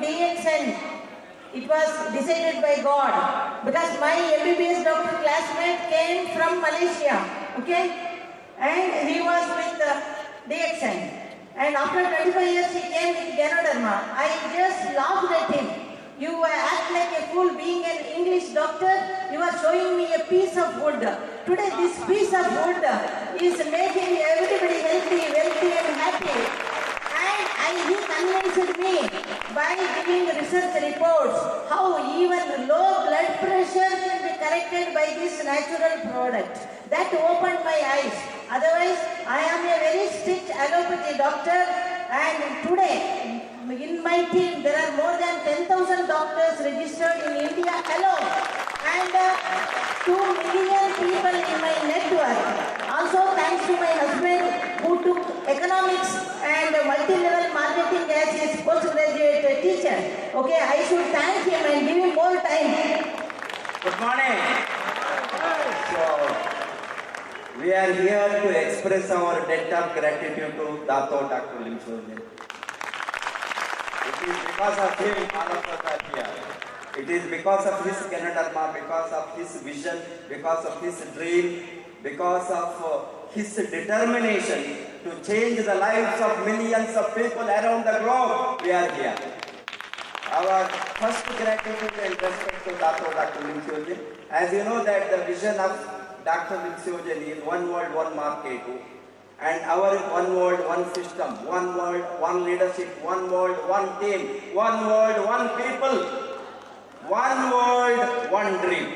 DXN. It was decided by God because my MBBS doctor classmate came from Malaysia, okay, and he was with DXN. And after 25 years he came with Ganoderma. I just laughed at him. You act like a fool being an English doctor. You are showing me a piece of wood. Today this piece of wood is making everybody healthy, wealthy and happy. And he convinced me by giving research reports how even low blood pressure can be corrected by this natural product. That opened my eyes. Otherwise, I am a very strict allopathy doctor, and today in my team there are more than 10,000 doctors registered in India alone, and 2 million people in my network. Also thanks to my husband who took economics and multi-level marketing as his postgraduate teacher. Okay, I should thank him and give him more time. Good morning. So, we are here to express our debt of gratitude to Dato Dr. Lim Churne. It is because of him all of us are here. It is because of his Ganoderma, because of his vision, because of his dream, because of his determination to change the lives of millions of people around the globe. We are here. Our first gratitude and respect to Dr. Lim Churne. As you know that the vision of Dr. Lim Churne is one world, one market, and our one world, one system, one world, one leadership, one world, one team, one world, one people, one world, one dream.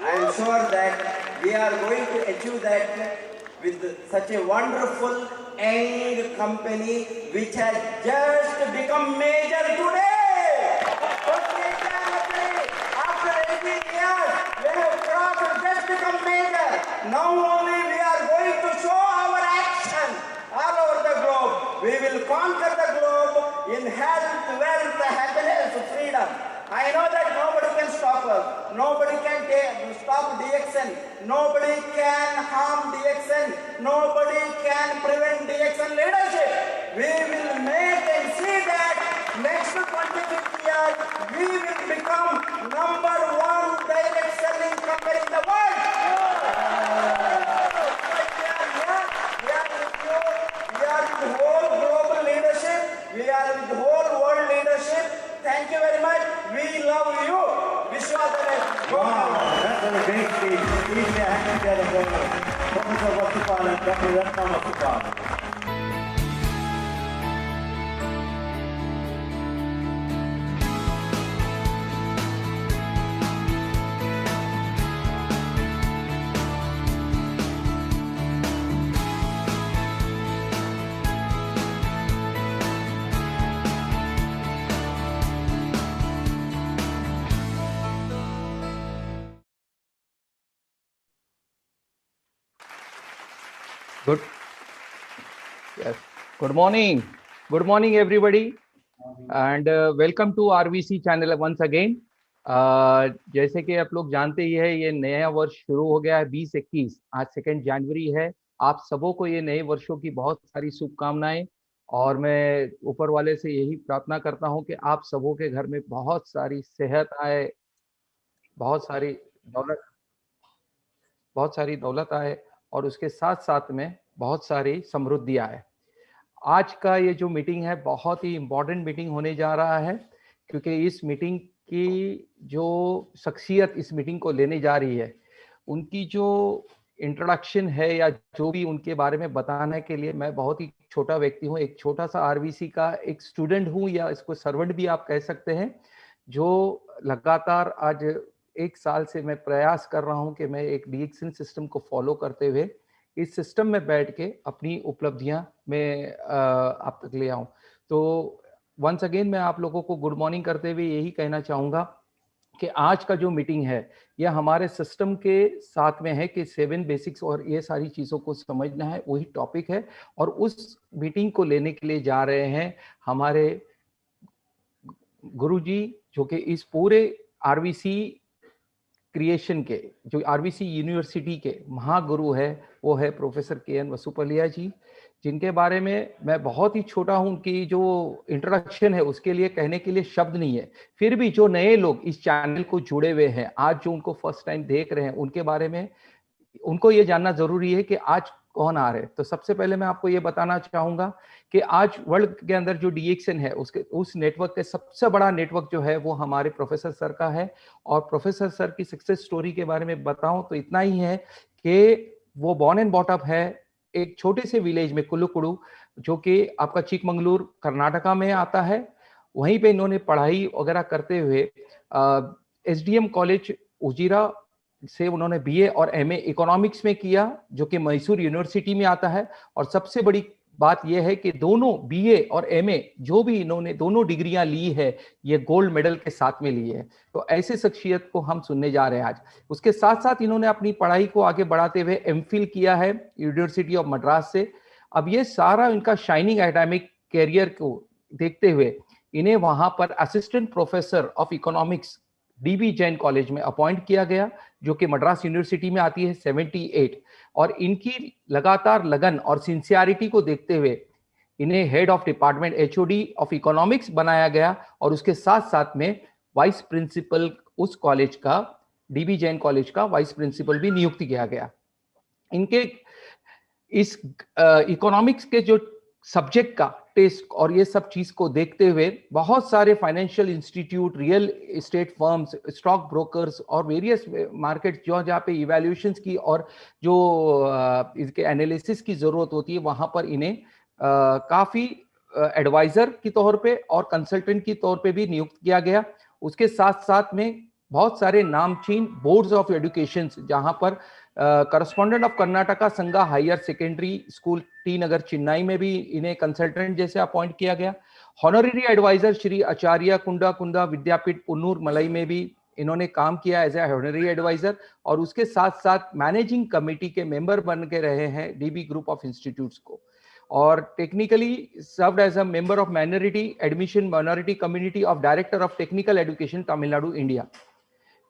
I am sure that we are going to achieve that with such a wonderful young company which has just become major today. After 18 years, we have crossed just become major. Now only we are going to show our action all over the globe. We will conquer the globe in health, wealth, happiness, freedom. I know that nobody can stop us. Nobody can stop DXN. Nobody can harm DXN. Nobody can prevent DXN leadership. We will make and see that next 20-50 years we will become #1 direct selling company in the world. We are with you. We are with the whole global leadership. We are with the whole world leadership. Thank you very much. We love you. Wish you all the best. Wow, that was a great speech. Please be a hand together for Professor Vasupal and Dr. Ratna Vasupal. Good morning everybody, and welcome to RVC channel once again. जैसे कि आप लोग जानते ही है, ये नया वर्ष शुरू हो गया है 2021। आज 2 जनवरी है। आप सबों को ये नए वर्षों की बहुत सारी शुभकामनाएं, और मैं ऊपर वाले से यही प्रार्थना करता हूं कि आप सबों के घर में बहुत सारी सेहत आए, बहुत सारी दौलत आए, और उसके साथ साथ में बहुत सारी समृद्धि आए। आज का ये जो मीटिंग है बहुत ही इम्पोर्टेंट मीटिंग होने जा रहा है, क्योंकि इस मीटिंग की जो शख्सियत इस मीटिंग को लेने जा रही है, उनकी जो इंट्रोडक्शन है या जो भी उनके बारे में बताने के लिए मैं बहुत ही छोटा व्यक्ति हूँ, एक छोटा सा आरवीसी का एक स्टूडेंट हूँ, या इसको सर्वेंट भी आप कह सकते हैं, जो लगातार आज 1 साल से मैं प्रयास कर रहा हूँ कि मैं एक DXN सिस्टम को फॉलो करते हुए इस सिस्टम में बैठ के अपनी उपलब्धियां मैं आप तक ले आऊं। तो वंस अगेन मैं आप लोगों को गुड मॉर्निंग करते हुए यही कहना चाहूँगा कि आज का जो मीटिंग है यह हमारे सिस्टम के साथ में है कि 7 बेसिक्स और ये सारी चीज़ों को समझना है, वही टॉपिक है। और उस मीटिंग को लेने के लिए जा रहे हैं हमारे गुरुजी, जो कि इस पूरे आरवीसी क्रिएशन के, जो आरवीसी यूनिवर्सिटी के महागुरु है, वो है प्रोफेसर KN वसुपलिया जी, जिनके बारे में मैं बहुत ही छोटा हूं, उनकी जो इंट्रोडक्शन है उसके लिए कहने के लिए शब्द नहीं है। फिर भी जो नए लोग इस चैनल को जुड़े हुए हैं, आज जो उनको फर्स्ट टाइम देख रहे हैं, उनके बारे में उनको ये जानना जरूरी है कि आज कौन आ रहे हैं। तो सबसे पहले मैं आपको ये बताना चाहूंगा कि आज वर्ल्ड के अंदर जो DXN है, उसके उस नेटवर्क के सबसे बड़ा नेटवर्क जो है वो हमारे प्रोफेसर सर का है। और प्रोफेसर सर की सक्सेस स्टोरी के बारे में बताऊं तो इतना ही है कि वो बॉर्न एंड बॉट अप है एक छोटे से विलेज में, कुल्लुकुडु, जो कि आपका चिकमंगलूर कर्नाटका में आता है। वहीं पे इन्होंने पढ़ाई वगैरह करते हुए SDM कॉलेज उजीरा से उन्होंने BA और MA इकोनॉमिक्स में किया, जो कि मैसूर यूनिवर्सिटी में आता है। और सबसे बड़ी बात यह है कि दोनों BA और MA जो भी इन्होंने दोनों डिग्रियां ली है, ये गोल्ड मेडल के साथ में ली है। तो ऐसे शख्सियत को हम सुनने जा रहे हैं आज। उसके साथ साथ इन्होंने अपनी पढ़ाई को आगे बढ़ाते हुए MPhil किया है यूनिवर्सिटी ऑफ मद्रास से। अब ये सारा इनका शाइनिंग एकेडमिक कैरियर को देखते हुए इन्हें वहां पर assistant professor of economics DB Jain college में अपॉइंट किया गया, जो कि मद्रास यूनिवर्सिटी में आती है 78। और इनकी लगातार लगन और सिंसियरिटी को देखते हुए इन्हें head of department HOD of economics बनाया गया। और उसके साथ साथ में वाइस प्रिंसिपल उस कॉलेज का, DB जैन कॉलेज का वाइस प्रिंसिपल भी नियुक्त किया गया। इनके इस इकोनॉमिक्स के जो सब्जेक्ट का टेस्ट और ये सब चीज को देखते हुए बहुत सारे financial institute, real estate firms, stock brokers और वेरियस मार्केट जहाँ पे इवैल्यूएशंस की और जो इसके एनालिसिस की जरूरत होती है, वहां पर इन्हें काफी एडवाइजर के तौर पे और कंसल्टेंट के तौर पे भी नियुक्त किया गया। उसके साथ साथ में बहुत सारे नामचीन बोर्ड्स ऑफ एजुकेशन, जहां पर करस्पॉन्डेंट ऑफ कर्नाटका संघा higher secondary school T Nagar Chennai में भी इन्हें कंसल्टेंट जैसे अपॉइंट किया गया। हॉनररी एडवाइजर श्री आचार्य कुंडा कुंदा विद्यापीठ पुन्नूर मलई में भी इन्होंने काम किया एज ए हॉनररी एडवाइजर। और उसके साथ साथ मैनेजिंग कमेटी के मेंबर बन के रहे हैं DB ग्रुप ऑफ इंस्टीट्यूट्स को। और technically served as a member of minority admission minority community of director of technical education Tamil Nadu India.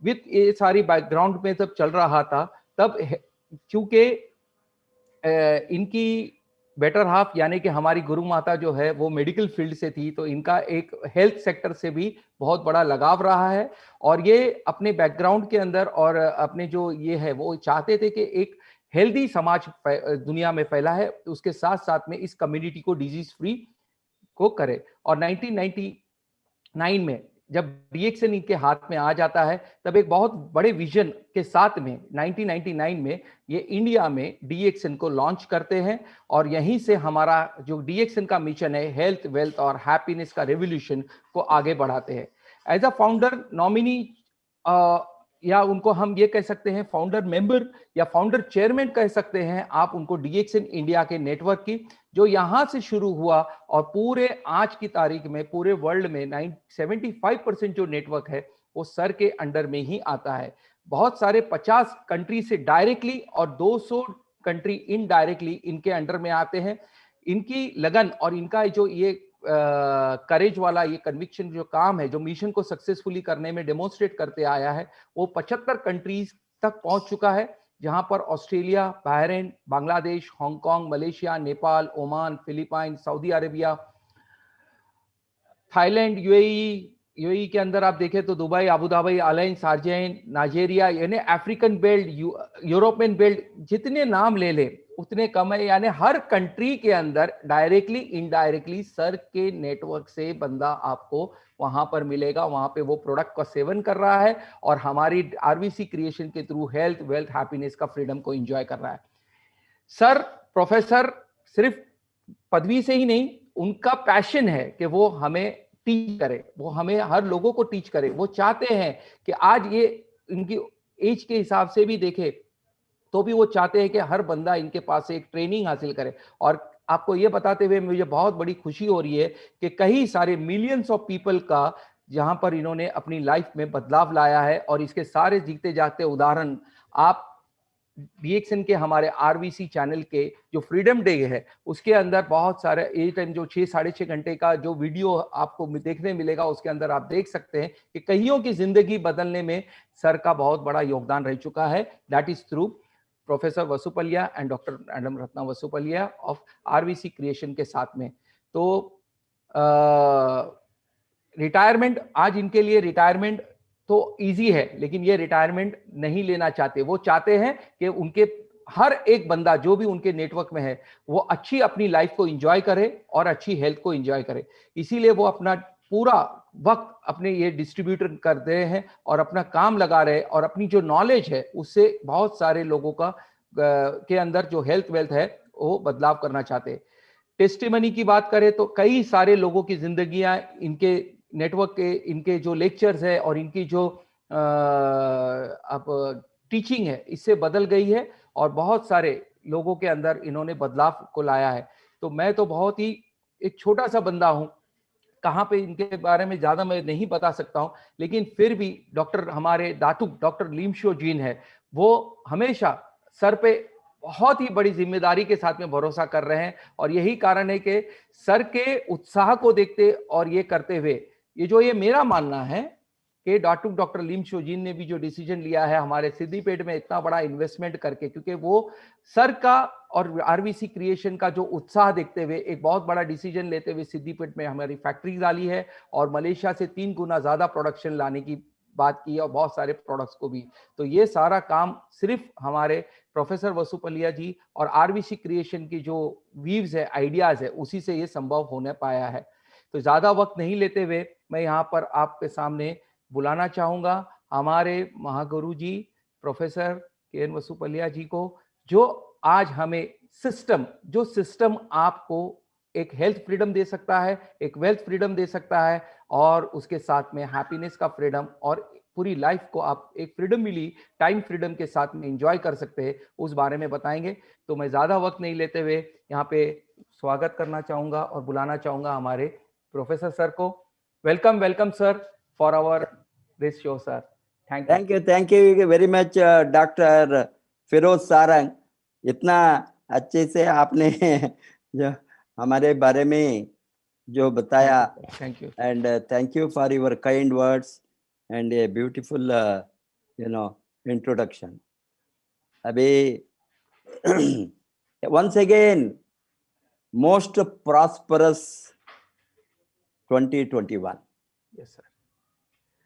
With ये सारी बैकग्राउंड में जब चल रहा था, तब क्योंकि इनकी बेटर हाफ यानी कि हमारी गुरु माता जो है वो मेडिकल फील्ड से थी, तो इनका एक हेल्थ सेक्टर से भी बहुत बड़ा लगाव रहा है। और ये अपने बैकग्राउंड के अंदर और अपने जो ये है वो चाहते थे कि एक हेल्दी समाज दुनिया में फैला है, उसके साथ साथ में इस कम्युनिटी को डिजीज फ्री को करे। और 1999 में जब DXN इनके हाथ में आ जाता है, तब एक बहुत बड़े विजन के साथ में 1999 में ये इंडिया में DXN को लॉन्च करते हैं। और यहीं से हमारा जो DXN का मिशन है, हेल्थ, वेल्थ और हैप्पीनेस का रेवोल्यूशन को आगे बढ़ाते हैं। एज अ फाउंडर नॉमिनी या उनको हम ये कह सकते हैं फाउंडर मेंबर या फाउंडर चेयरमैन कह सकते हैं आप उनको DXN इंडिया के नेटवर्क की, जो यहां से शुरू हुआ और पूरे आज की तारीख में पूरे वर्ल्ड में 75% जो नेटवर्क है वो सर के अंडर में ही आता है। बहुत सारे 50 कंट्री से डायरेक्टली और 200 कंट्री इनडायरेक्टली इनके अंडर में आते हैं। इनकी लगन और इनका जो ये करेज वाला ये कन्विक्शन जो काम है, जो मिशन को सक्सेसफुली करने में डेमोन्स्ट्रेट करते आया है, वो 75 कंट्रीज तक पहुंच चुका है, जहां पर Australia, Bahrain, Bangladesh, Hong Kong, Malaysia, Nepal, Oman, Philippine, Saudi Arabia, Thailand, UAE के अंदर आप देखें तो Dubai, Abu Dhabi, alliance, Sharjah, Nigeria, यानी अफ्रीकन बेल्ट, यूरोपियन बेल्ट, जितने नाम ले ले उतने कम है। यानी हर कंट्री के अंदर डायरेक्टली इनडायरेक्टली सर के नेटवर्क से बंदा आपको वहां पर मिलेगा, वहां पे वो प्रोडक्ट का सेवन कर रहा है और हमारी RVC क्रिएशन के थ्रू हेल्थ, वेल्थ, हैप्पीनेस का फ्रीडम को एंजॉय कर रहा है। सर प्रोफेसर सिर्फ पदवी से ही नहीं, उनका पैशन है कि वो हमें टीच करे, वो हमें हर लोगों को टीच करे। वो चाहते हैं कि आज ये इनकी एज के हिसाब से भी देखे तो भी वो चाहते हैं कि हर बंदा इनके पास से एक ट्रेनिंग हासिल करे। और आपको ये बताते हुए मुझे बहुत बड़ी खुशी हो रही है कि कई सारे मिलियंस ऑफ पीपल का जहां पर इन्होंने अपनी लाइफ में बदलाव लाया है। और इसके सारे जीते जागते उदाहरण आप DXN के हमारे RVC चैनल के जो फ्रीडम डे है उसके अंदर बहुत सारे एक टाइम जो 6-6.5 घंटे का जो वीडियो आपको देखने मिलेगा, उसके अंदर आप देख सकते हैं कि कईयों की जिंदगी बदलने में सर का बहुत बड़ा योगदान रह चुका है। That is through professor Vasupalia and doctor madam Ratna Vasupalia of RVC creation के साथ में। तो रिटायरमेंट, आज इनके लिए रिटायरमेंट तो इजी है, लेकिन ये रिटायरमेंट नहीं लेना चाहते। वो चाहते हैं कि उनके हर एक बंदा जो भी उनके नेटवर्क में है वो अच्छी अपनी लाइफ को एंजॉय करे और अच्छी हेल्थ को एंजॉय करे। इसीलिए वो अपना पूरा वक्त अपने ये डिस्ट्रीब्यूटर कर रहे हैं और अपना काम लगा रहे हैं, और अपनी जो नॉलेज है उससे बहुत सारे लोगों का के अंदर जो हेल्थ वेल्थ है वो बदलाव करना चाहते हैं। टेस्टिमनी की बात करें तो कई सारे लोगों की जिंदगियां इनके नेटवर्क के, इनके जो लेक्चर्स है और इनकी जो अब टीचिंग है इससे बदल गई है, और बहुत सारे लोगों के अंदर इन्होंने बदलाव को लाया है। तो मैं तो बहुत ही एक छोटा सा बंदा हूं, कहाँ पे इनके बारे में ज्यादा मैं नहीं बता सकता हूं, लेकिन फिर भी डॉक्टर हमारे दातु डॉक्टर लिमशो जीन है, वो हमेशा सर पे बहुत ही बड़ी जिम्मेदारी के साथ में भरोसा कर रहे हैं। और यही कारण है कि सर के उत्साह को देखते और ये करते हुए, ये मेरा मानना है कि डॉक्टर लिमशो जीन ने भी जो डिसीजन लिया है हमारे सिद्दीपेट में इतना बड़ा इन्वेस्टमेंट करके, क्योंकि वो सर का और आरवीसी क्रिएशन का जो उत्साह देखते हुए एक बहुत बड़ा डिसीजन लेते हुए सिद्दीपेट में हमारी फैक्ट्री डाली है, और मलेशिया से 3 गुना ज्यादा प्रोडक्शन लाने की बात की है, और बहुत सारे प्रोडक्ट्स को भी। तो ये सारा काम सिर्फ हमारे प्रोफेसर वसुपलिया जी और आरवीसी क्रिएशन की जो वीव्स है, आइडियाज है, उसी से ये संभव होने पाया है। तो ज्यादा वक्त नहीं लेते हुए मैं यहाँ पर आपके सामने बुलाना चाहूंगा हमारे महागुरु जी प्रोफेसर के.एन. वसुपलिया जी को, जो आज हमें सिस्टम आपको एक हेल्थ फ्रीडम दे सकता है, एक वेल्थ फ्रीडम दे सकता है, और उसके साथ में हैप्पीनेस का फ्रीडम, और पूरी लाइफ को आप एक फ्रीडम मिली, टाइम फ्रीडम के साथ में एंजॉय कर सकते हैं, उस बारे में बताएंगे। तो मैं ज्यादा वक्त नहीं लेते हुए यहाँ पे स्वागत करना चाहूंगा और बुलाना चाहूंगा हमारे प्रोफेसर सर को। Welcome sir for our this show sir. Thank you very much doctor Feroz Sarang. इतना अच्छे से आपने जो हमारे बारे में जो बताया, thank you and thank you for your kind words and a beautiful introduction. अभी once again most prosperous 2021। Yes sir.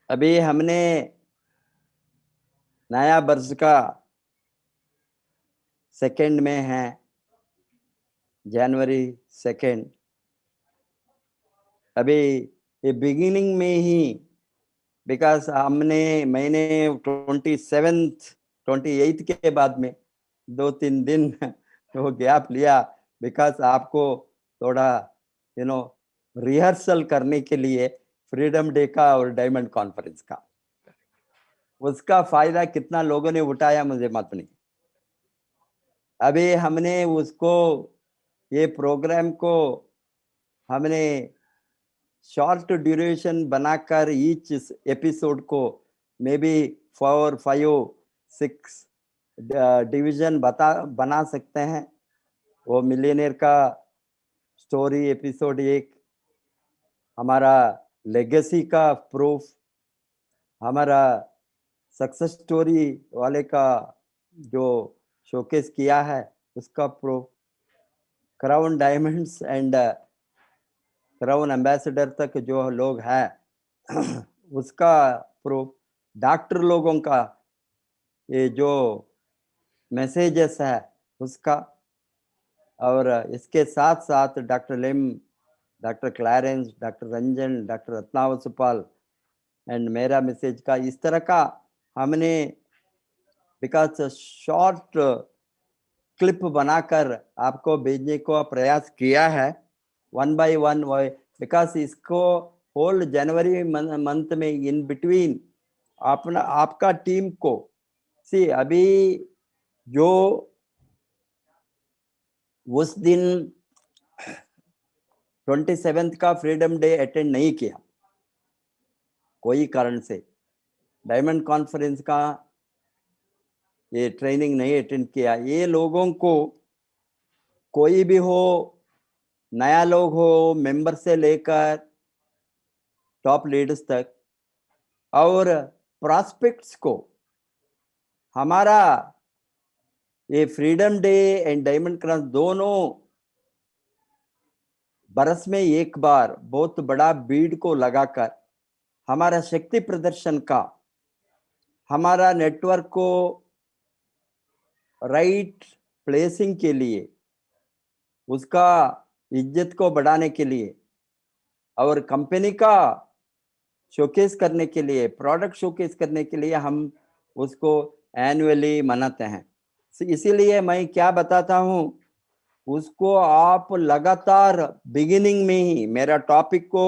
अभी हमने नया वर्ष का सेकेंड में है, जनवरी 2। अभी ये बिगिनिंग में ही, बिकॉज मैंने 28 के बाद में 2-3 दिन वो गैप लिया, बिकॉज आपको थोड़ा रिहर्सल करने के लिए फ्रीडम डे का और डायमंड कॉन्फ्रेंस का। उसका फायदा कितना लोगों ने उठाया मुझे मालूम नहीं। अभी हमने उसको, ये प्रोग्राम को हमने शॉर्ट ड्यूरेशन बनाकर ईच एपिसोड को मे बी 4, 5, 6 डिवीजन बना सकते हैं। वो मिलियनेयर का स्टोरी एपिसोड 1, हमारा लेगेसी का प्रूफ, हमारा सक्सेस स्टोरी वाले का जो शोकेस किया है उसका proof, crown diamonds and crown ambassador तक जो लोग हैं उसका प्रूफ, डॉक्टर लोगों का ये जो मैसेजेस है उसका, और इसके साथ साथ doctor Lim, doctor Clarence, doctor Ranjan, doctor Ratna Vasupal and मेरा मैसेज का, इस तरह का हमने बिकॉज शॉर्ट क्लिप बनाकर आपको भेजने को प्रयास किया है 1 by 1, बिकॉज इसको होल जनवरी मंथ में इन बिटवीन आपका टीम को अभी जो उस दिन 27 का फ्रीडम डे अटेंड नहीं किया कोई कारण से, डायमंड कॉन्फ्रेंस का ये ट्रेनिंग नहीं अटेंड किया, ये लोगों को कोई भी हो, नया लोग हो, मेंबर से लेकर टॉप लीडर्स तक, और प्रॉस्पेक्ट्स को हमारा ये freedom day and diamond cross दोनों बरस में एक बार बहुत बड़ा भीड़ को लगाकर हमारा शक्ति प्रदर्शन का, हमारा नेटवर्क को राइट प्लेसिंग के लिए, उसका इज्जत को बढ़ाने के लिए और कंपनी का शोकेस करने के लिए, प्रोडक्ट शोकेस करने के लिए हम उसको एनुअली मनाते हैं। इसीलिए मैं क्या बताता हूं, उसको आप लगातार बिगिनिंग में ही, मेरा टॉपिक को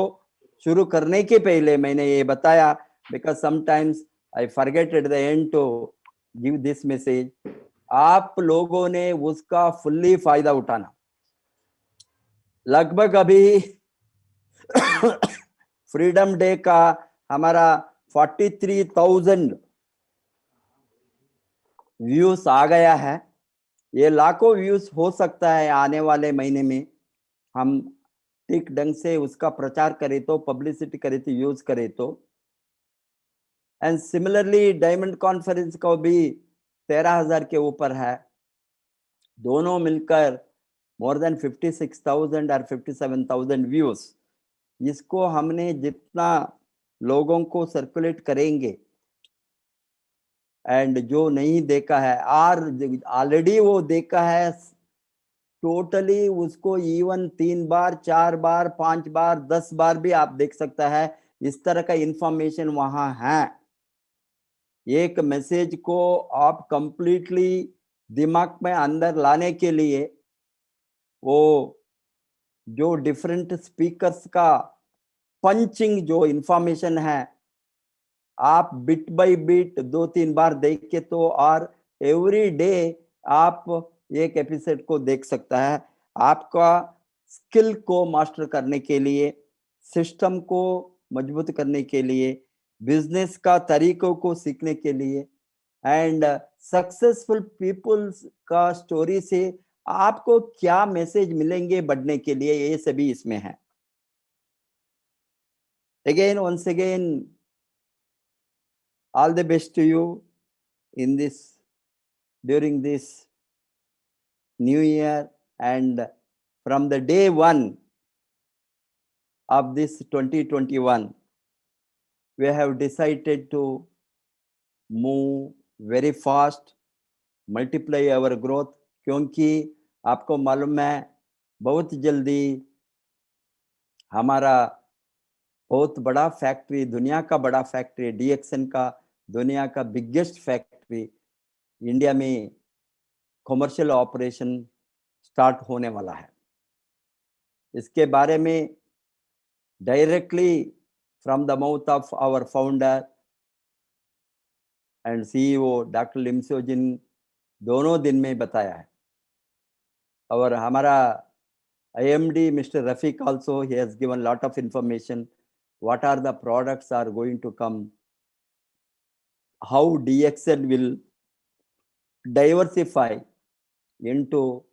शुरू करने के पहले मैंने ये बताया, because sometimes I forget at the end to give this message. आप लोगों ने उसका फुल्ली फायदा उठाना। लगभग अभी फ्रीडम डे का हमारा 43,000 व्यूज आ गया है। ये लाखों व्यूज हो सकता है आने वाले महीने में, हम ठीक ढंग से उसका प्रचार करें तो, पब्लिसिटी करें तो, यूज करें तो। एंड सिमिलरली डायमंड कॉन्फ्रेंस को भी 13,000 के ऊपर है। दोनों मिलकर मोर देन 56,000 और 57,000 व्यूज। इसको हमने जितना लोगों को सर्कुलेट करेंगे, एंड जो नहीं देखा है और ऑलरेडी वो देखा है टोटली, उसको इवन 3 बार 4 बार 5 बार 10 बार भी आप देख सकता है। इस तरह का इंफॉर्मेशन वहां है। एक मैसेज को आप कंप्लीटली दिमाग में अंदर लाने के लिए वो जो डिफरेंट स्पीकर्स का पंचिंग जो इंफॉर्मेशन है, आप बिट बाय बिट 2-3 बार देख के तो, और एवरी डे आप एक एपिसोड को देख सकता है। आपका स्किल को मास्टर करने के लिए, सिस्टम को मजबूत करने के लिए, बिजनेस का तरीकों को सीखने के लिए, एंड सक्सेसफुल पीपल्स का स्टोरी से आपको क्या मैसेज मिलेंगे बढ़ने के लिए, ये सभी इसमें है। Again once again, all the best to you in this, during this new year, and from the day one of this 2021, we have decided to move very fast, multiply our growth, क्योंकि आपको मालूम है बहुत जल्दी हमारा बहुत बड़ा factory, दुनिया का बड़ा फैक्ट्री, डीएक्सन का दुनिया का बिगेस्ट फैक्ट्री इंडिया में कमर्शियल ऑपरेशन स्टार्ट होने वाला है। इसके बारे में directly from the mouth of our founder and CEO doctor Lim Siow Jin दोनों दिन में बताया है। और हमारा IMD Mr. Rafiq also, he has given lot of information. What are the products are going to come? How DXL will diversify into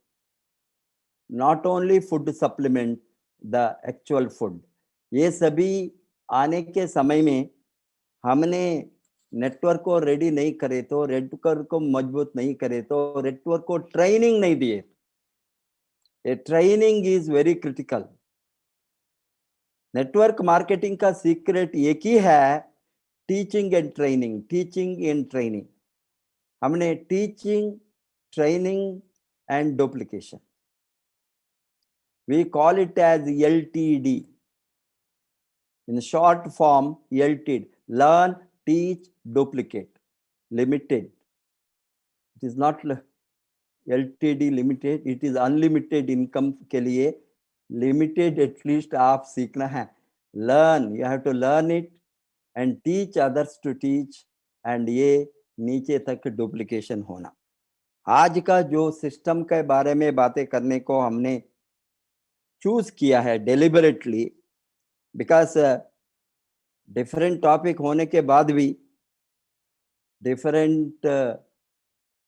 not only food supplement, the actual food. ये सभी आने के समय में हमने नेटवर्क को ready नहीं करे तो, नेटवर्क को मजबूत नहीं करे तो, नेटवर्क को ट्रेनिंग नहीं दिए। A training is very critical. Network marketing का सीक्रेट एक ही है, teaching and training, teaching and training. हमने teaching, training and duplication, we call it as LTD, in short form LTD, learn, teach, duplicate, limited. It is not LTD limited, it is unlimited income के लिए limited at least आप सीखना है। Learn, you have to learn it and teach others to teach, and ये नीचे तक duplication होना। आज का जो सिस्टम के बारे में बातें करने को हमने चूज किया है डेलिबरेटली, बिकॉज डिफरेंट टॉपिक होने के बाद भी different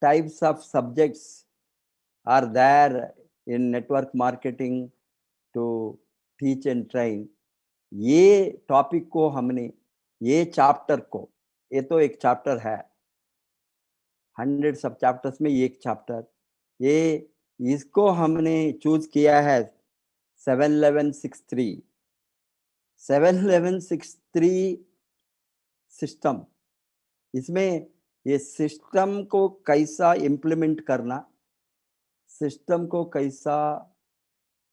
types of subjects are there in network marketing to teach and train. ये टॉपिक को हमने, ये चैप्टर को, ये तो एक चैप्टर है, 100 सब चैप्टर्स में एक चैप्टर, ये इसको हमने चूज किया है 71163 71163 सिस्टम। इसमें ये सिस्टम को कैसा इम्प्लीमेंट करना, सिस्टम को कैसा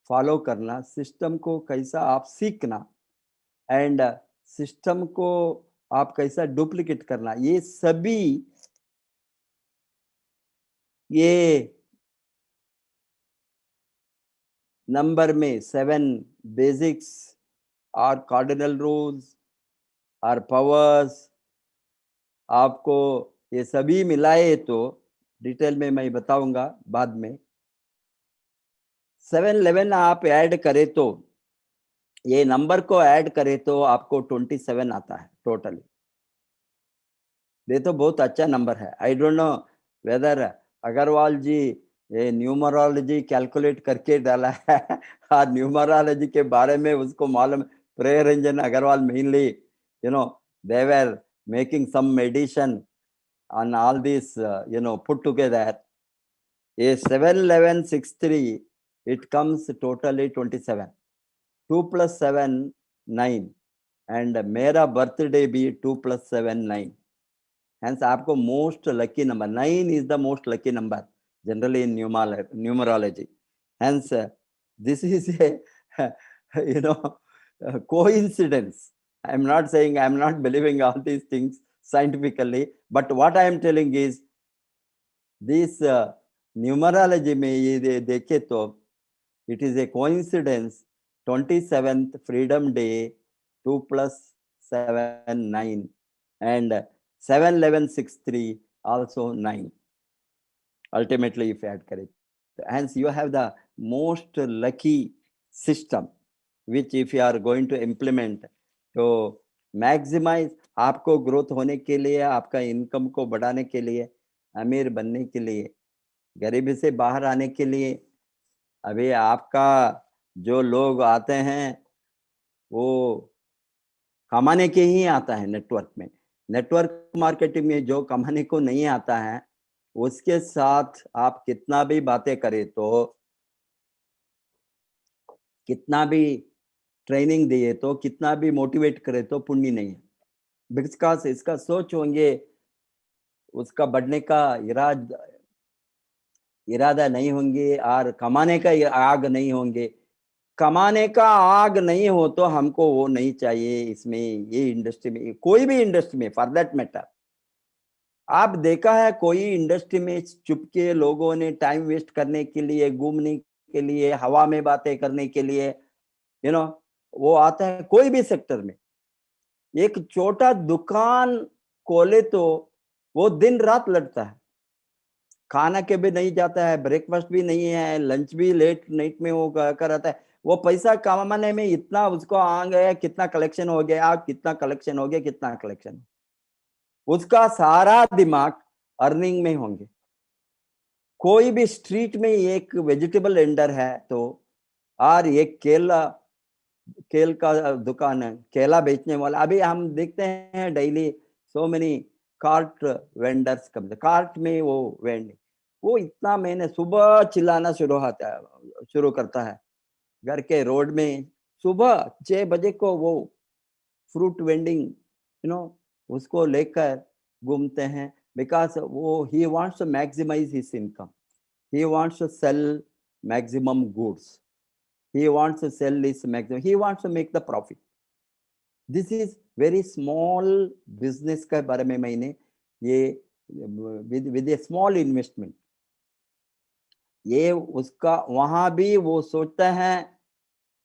फॉलो करना, सिस्टम को कैसा आप सीखना एंड सिस्टम को आप कैसा डुप्लीकेट करना, ये सभी ये नंबर में 7 बेसिक्स और कार्डिनल रूल्स और पावर्स आपको ये सभी मिलाए तो डिटेल में मैं बताऊंगा बाद में। 711 आप ऐड करें तो ये नंबर को ऐड करें तो आपको 27 आता है टोटली। ये तो बहुत अच्छा नंबर है। I don't know whether Agrawal ji ये न्यूमरोलॉजी कैलकुलेट करके डाला है और न्यूमरोलॉजी के बारे में उसको मालूम। प्रेय Ranjan Agrawal mainly they were making some addition on all these put together. A 71163 it comes totally 27. 2 plus 7 9 and मेरा बर्थडे भी 2 plus 7 9. Hence आपको most lucky number 9 is the most lucky number generally in numerology. Hence this is a coincidence. I'm not saying I'm not believing all these things scientifically, but what I am telling is this numerology में ये देखे तो it is a coincidence 27th freedom day 2 plus 7 9 and 71163 also 9 ultimately if you add correct. Hence you have the most lucky system which if you are going to implement तो maximise आपको growth होने के लिए, आपका income को बढ़ाने के लिए, अमीर बनने के लिए, गरीबी से बाहर आने के लिए। अभी आपका जो लोग आते हैं वो कमाने के ही आता है नेटवर्क में। नेटवर्क मार्केटिंग में जो कमाने को नहीं आता है उसके साथ आप कितना भी बातें करें तो, कितना भी ट्रेनिंग दिए तो, कितना भी मोटिवेट करे तो पुण्य नहीं है। बिकॉज इसका सोच होंगे, उसका बढ़ने का इरादा नहीं होंगे और कमाने का आग नहीं होंगे। कमाने का आग नहीं हो तो हमको वो नहीं चाहिए। इसमें ये इंडस्ट्री में, कोई भी इंडस्ट्री में फॉर दैट मैटर, आप देखा है कोई इंडस्ट्री में चुपके लोगों ने टाइम वेस्ट करने के लिए, घूमने के लिए, हवा में बातें करने के लिए वो आता है। कोई भी सेक्टर में एक छोटा दुकान खोले तो वो दिन रात लड़ता है, खाना के भी नहीं जाता है, ब्रेकफास्ट भी नहीं है, लंच भी लेट नाइट में वो कर आता है। वो पैसा कमाने में इतना उसको आ गया, कितना कलेक्शन हो गया, कितना कलेक्शन हो गया, कितना कलेक्शन, उसका सारा दिमाग अर्निंग में होंगे। कोई भी स्ट्रीट में एक वेजिटेबल वेंडर है तो, और एक केल का दुकान है, केला बेचने वाला। अभी हम देखते हैं daily so many cart vendors come, cart में वो वेंड, वो इतना मैंने सुबह चिल्लाना शुरू करता है घर के रोड में। सुबह 6 बजे को वो फ्रूट वेंडिंग उसको लेकर घूमते हैं, बिकॉज वो he wants to maximise his income, he wants to sell maximum goods, he wants to sell this maximum, he wants to make the profit. This is very small business के बारे में मैंने ये with a small investment, ये उसका वहां भी वो सोचता है,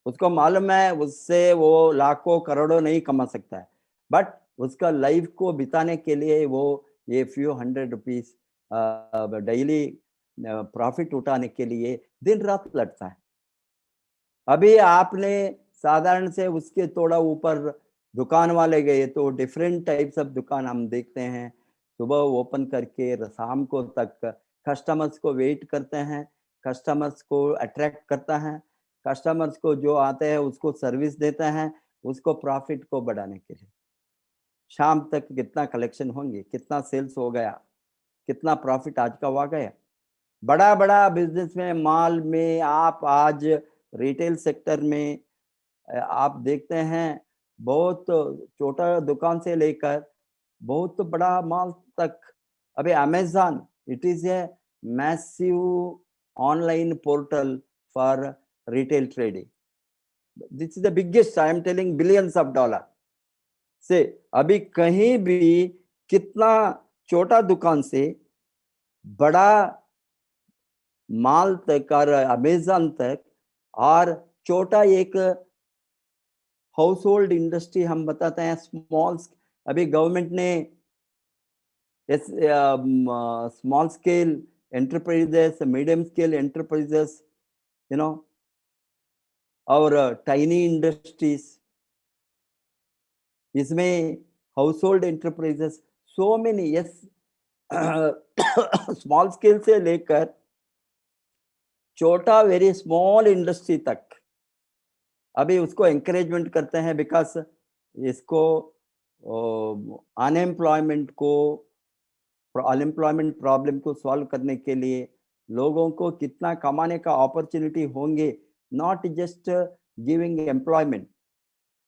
उसको मालूम है उससे वो लाखों करोड़ों नहीं कमा सकता है, बट उसका लाइफ को बिताने के लिए वो ये few hundred rupees daily profit उठाने के लिए दिन रात लड़ता है। अभी आपने साधारण से उसके थोड़ा ऊपर दुकान वाले गए तो डिफरेंट टाइप्स ऑफ दुकान हम देखते हैं, सुबह ओपन करके शाम को तक कस्टमर्स को वेट करते हैं, कस्टमर्स को अट्रैक्ट करता है, कस्टमर्स को जो आते हैं उसको सर्विस देता है, उसको प्रॉफिट को बढ़ाने के लिए। शाम तक कितना कलेक्शन होंगे, कितना सेल्स हो गया, कितना प्रॉफिट आज का हुआ गया, बड़ा बड़ा बिजनेस में, माल में, आप आज रिटेल सेक्टर में आप देखते हैं, बहुत छोटा दुकान से लेकर बहुत बड़ा माल तक। अभी Amazon, it is a massive online portal for retail trading. This is the biggest, I am telling billions of dollar से। अभी कहीं भी कितना छोटा दुकान से बड़ा माल तक और अमेज़न तक, और छोटा एक हाउस होल्ड इंडस्ट्री हम बताते हैं स्मॉल। अभी गवर्नमेंट ने small scale enterprises, medium scale enterprises, you know, और टाइनी इंडस्ट्रीज, इसमें house hold enterprises, so many, yes, small scale से लेकर छोटा वेरी स्मॉल इंडस्ट्री तक अभी उसको एंकरेजमेंट करते हैं, बिकॉज इसको अनएम्प्लॉयमेंट प्रॉब्लम को सॉल्व करने के लिए लोगों को कितना कमाने का अपॉर्चुनिटी होंगे, not just giving employment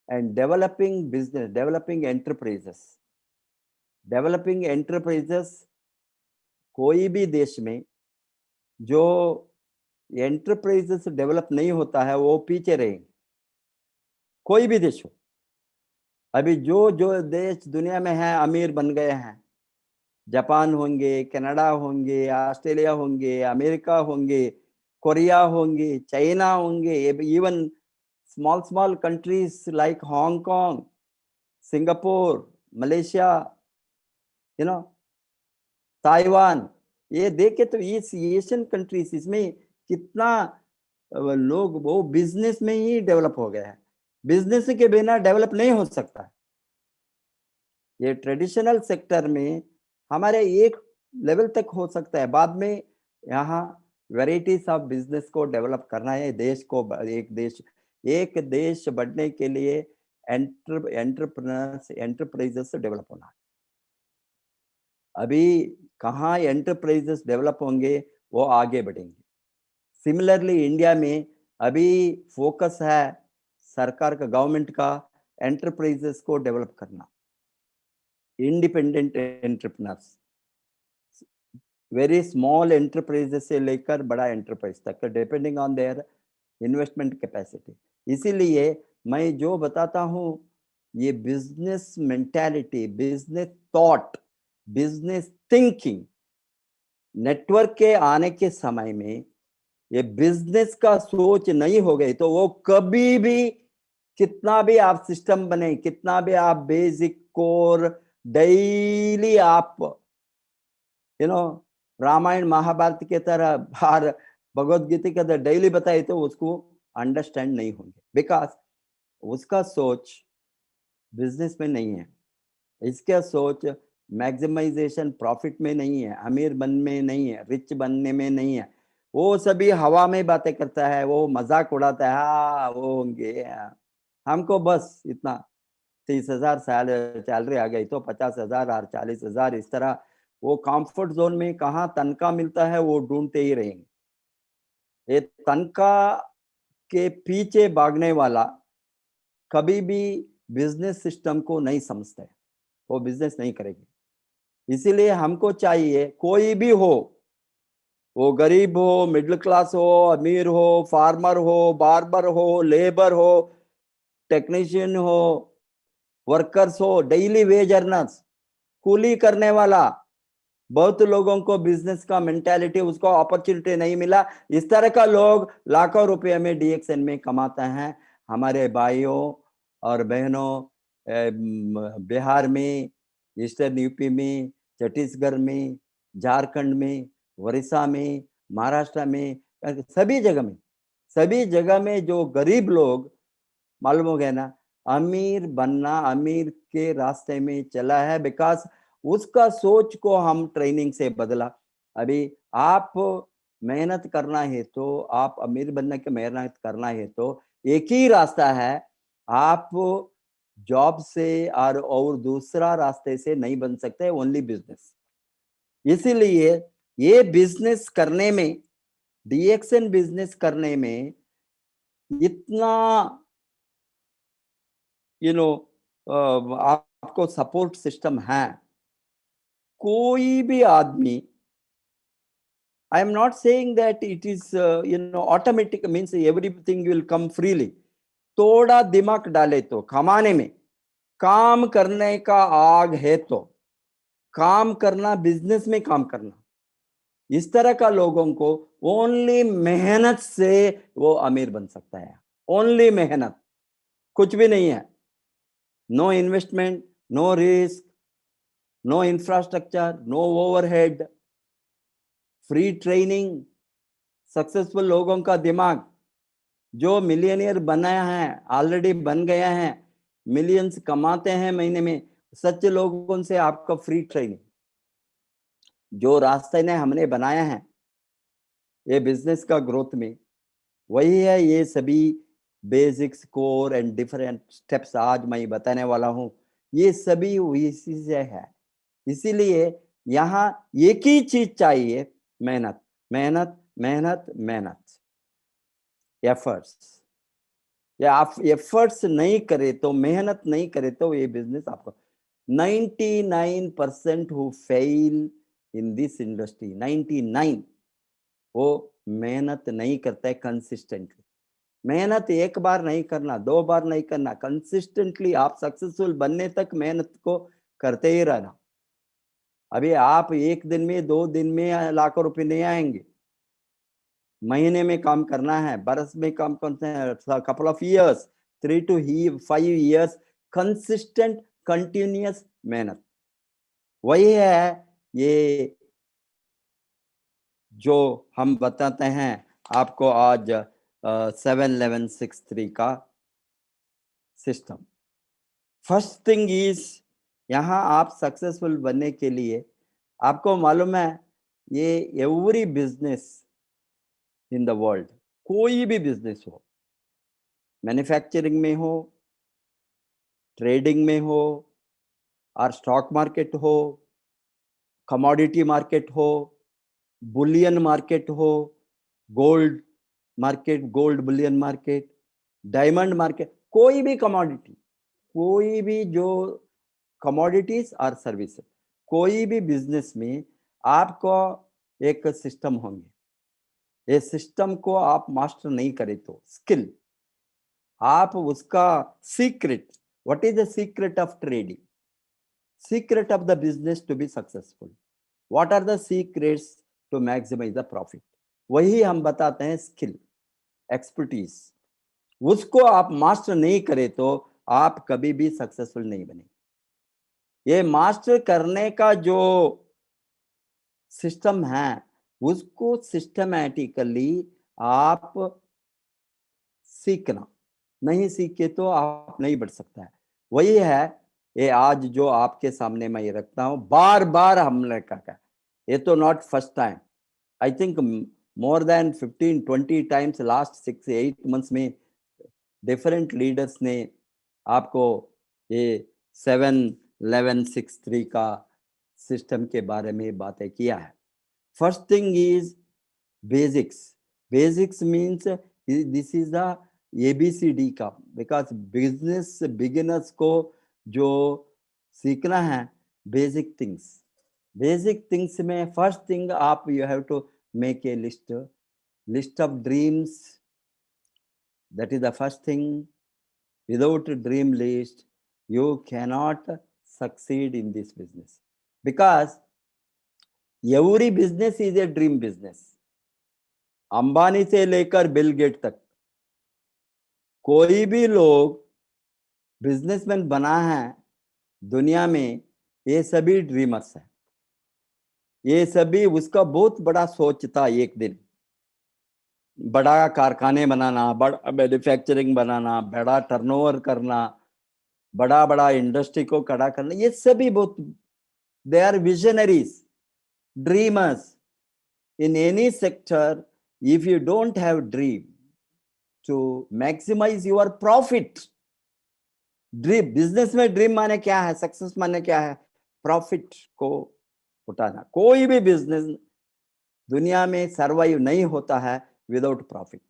and developing business, developing enterprises. कोई भी देश में जो एंटरप्राइजेस डेवलप नहीं होता है वो पीछे रहेंगे, कोई भी देश हो। अभी जो देश दुनिया में है अमीर बन गए हैं, जापान होंगे, कनाडा होंगे, ऑस्ट्रेलिया होंगे, अमेरिका होंगे, कोरिया होंगे, चाइना होंगे, even small countries like Hong Kong, Singapore, Malaysia, you know, Taiwan, ये देखे तो इस एशियन कंट्रीज, इसमें कितना लोग वो बिजनेस में ही डेवलप हो गए हैं। बिजनेस के बिना डेवलप नहीं हो सकता। ये ट्रेडिशनल सेक्टर में हमारे एक लेवल तक हो सकता है, बाद में यहाँ वेराइटीज ऑफ बिजनेस को डेवलप करना है। देश को एक देश बढ़ने के लिए एंटरप्राइजेस डेवलप होना है। अभी कहाँ एंटरप्राइजेस डेवलप होंगे वो आगे बढ़ेंगे। सिमिलरली इंडिया में अभी फोकस है सरकार का, गवर्नमेंट का, एंटरप्राइजेस को डेवलप करना, independent entrepreneurs, very small enterprises से लेकर बड़ा एंटरप्राइज तक, depending on their investment capacity. इसीलिए मैं जो बताता हूँ, ये business mentality, business thought, business thinking, network के आने के समय में ये बिजनेस का सोच नहीं हो गई तो वो कभी भी, कितना भी आप सिस्टम बने, कितना भी आप बेसिक कोर डेली आप रामायण महाभारत के तरह बार भगवत गीता के तरह डेली बताए तो उसको अंडरस्टैंड नहीं होंगे, बिकॉज उसका सोच बिजनेस में नहीं है, इसका सोच मैक्सिमाइजेशन प्रॉफिट में नहीं है, अमीर बनने में नहीं है, रिच बनने में नहीं है। वो सभी हवा में बातें करता है, वो मजाक उड़ाता है, हाँ वो होंगे, हमको बस इतना 30,000 सैलरी आ गई तो 50,000 और 40,000, इस तरह वो कंफर्ट जोन में कहाँ तनख्वाह मिलता है वो ढूंढते ही रहेंगे। ये तनख्वाह के पीछे भागने वाला कभी भी बिजनेस सिस्टम को नहीं समझते, वो बिजनेस नहीं करेगी। इसीलिए हमको चाहिए, कोई भी हो, वो गरीब हो, मिडिल क्लास हो, अमीर हो, फार्मर हो, बार्बर हो, लेबर हो, टेक्नीशियन हो, वर्कर्स हो, डेली वेज अर्नर्स, कूली करने वाला, बहुत लोगों को बिजनेस का मेंटालिटी, उसको अपॉर्चुनिटी नहीं मिला। इस तरह का लोग लाखों रुपए में डीएक्सएन में कमाते हैं। हमारे भाइयों और बहनों बिहार में, ईस्टर्न यूपी में, छत्तीसगढ़ में, झारखंड में, उड़ीसा में, महाराष्ट्र में, सभी जगह में जो गरीब लोग, मालूम हो गया ना, अमीर बनना, अमीर के रास्ते में चला है, बिकॉज उसका सोच को हम ट्रेनिंग से बदला। अभी आप मेहनत करना है तो, आप अमीर बनने की मेहनत करना है तो एक ही रास्ता है, आप जॉब से और दूसरा रास्ते से नहीं बन सकते, ओनली बिजनेस। इसीलिए ये बिजनेस करने में, डीएक्सएन बिजनेस करने में इतना आपको सपोर्ट सिस्टम है। कोई भी आदमी, I am not saying that it is automatic, means everything will come freely. थोड़ा दिमाग डाले तो कमाने में, काम करने का आग है तो काम करना, बिजनेस में काम करना, इस तरह का लोगों को ओनली मेहनत से वो अमीर बन सकता है। ओनली मेहनत, कुछ भी नहीं है। No investment, no risk, no infrastructure, no overhead, free training. Successful लोगों का दिमाग, जो मिलियनियर बनाया है, ऑलरेडी बन गया है, मिलियंस कमाते हैं महीने में, सच्चे लोगों से आपका फ्री ट्रेनिंग। जो रास्ते ने हमने बनाया है ये बिजनेस का ग्रोथ में, वही है ये सभी basics, core and different steps आज मैं बताने वाला हूं। ये सभी इसी से है। इसीलिए यहाँ एक ही चीज चाहिए, मेहनत, मेहनत, मेहनत, मेहनत, एफर्ट्स। या आप एफर्ट्स नहीं करे तो, मेहनत नहीं करे तो ये बिजनेस आपको 99% who fail in this industry, 99 वो मेहनत नहीं करता है कंसिस्टेंटली। मेहनत एक बार नहीं करना, 2 बार नहीं करना, कंसिस्टेंटली आप सक्सेसफुल बनने तक मेहनत को करते ही रहना। अभी आप एक दिन में, 2 दिन में लाखों रुपए नहीं आएंगे। महीने में काम करना है, बरस में काम करना है, couple of years, 3 to 5 years consistent continuous मेहनत। वही है ये जो हम बताते हैं आपको आज 7-11-6-3 का सिस्टम। फर्स्ट थिंग इज, यहाँ आप सक्सेसफुल बनने के लिए आपको मालूम है ये every business in the world, कोई भी बिजनेस हो, मैन्युफैक्चरिंग में हो, ट्रेडिंग में हो, और स्टॉक मार्केट हो, कमोडिटी मार्केट हो, बुलियन मार्केट हो, gold market, gold Boolean market, diamond market, कोई भी कमोडिटी, कोई भी जो कमोडिटीज और सर्विस, कोई भी बिजनेस में आपको एक सिस्टम होंगे। ये सिस्टम को आप मास्टर नहीं करे तो, स्किल आप उसका secret, what is the secret of trading, secret of the business to be successful, what are the secrets to maximise the profit, वही हम बताते हैं स्किल, एक्सपर्टीज। उसको आप मास्टर नहीं करे तो आप कभी भी सक्सेसफुल नहीं बने। ये मास्टर करने का जो सिस्टम है उसको सिस्टमैटिकली आप सीखना, नहीं सीखे तो आप नहीं बढ़ सकता है। वही है ये आज जो आपके सामने मैं ये रखता हूं, बार बार हमने कहा, ये तो not first time, I think more than 15-20 times last 6-8 months में डिफरेंट लीडर्स ने आपको ये 7-11-6-3 का सिस्टम के बारे में बातें किया है। First thing is basics. Basics means this is the ABCD का, बिकॉज बिजनेस बिगिनर्स को जो सीखना है बेसिक थिंग्स। बेसिक थिंग्स में फर्स्ट थिंग आप you have to make a list of dreams, that is the first thing. Without dream list you cannot succeed in this business, because every business is a dream business. Ambani से लेकर bill gate तक कोई भी लोग businessman बना है दुनिया में, ये सभी ड्रीमर्स हैं। ये सभी उसका बहुत बड़ा सोच था, एक दिन बड़ा कारखाने बनाना, बड़ा मैन्युफैक्चरिंग बनाना, बड़ा टर्नओवर करना, बड़ा बड़ा इंडस्ट्री को खड़ा करना, ये सभी बहुत, they are visionaries, dreamers. In any sector, if you don't have dream to maximise your profit, dream, business में ड्रीम माने क्या है, सक्सेस माने क्या है, प्रॉफिट को उठाना। कोई भी बिजनेस दुनिया में सर्वाइव नहीं होता है विदाउट प्रॉफिट।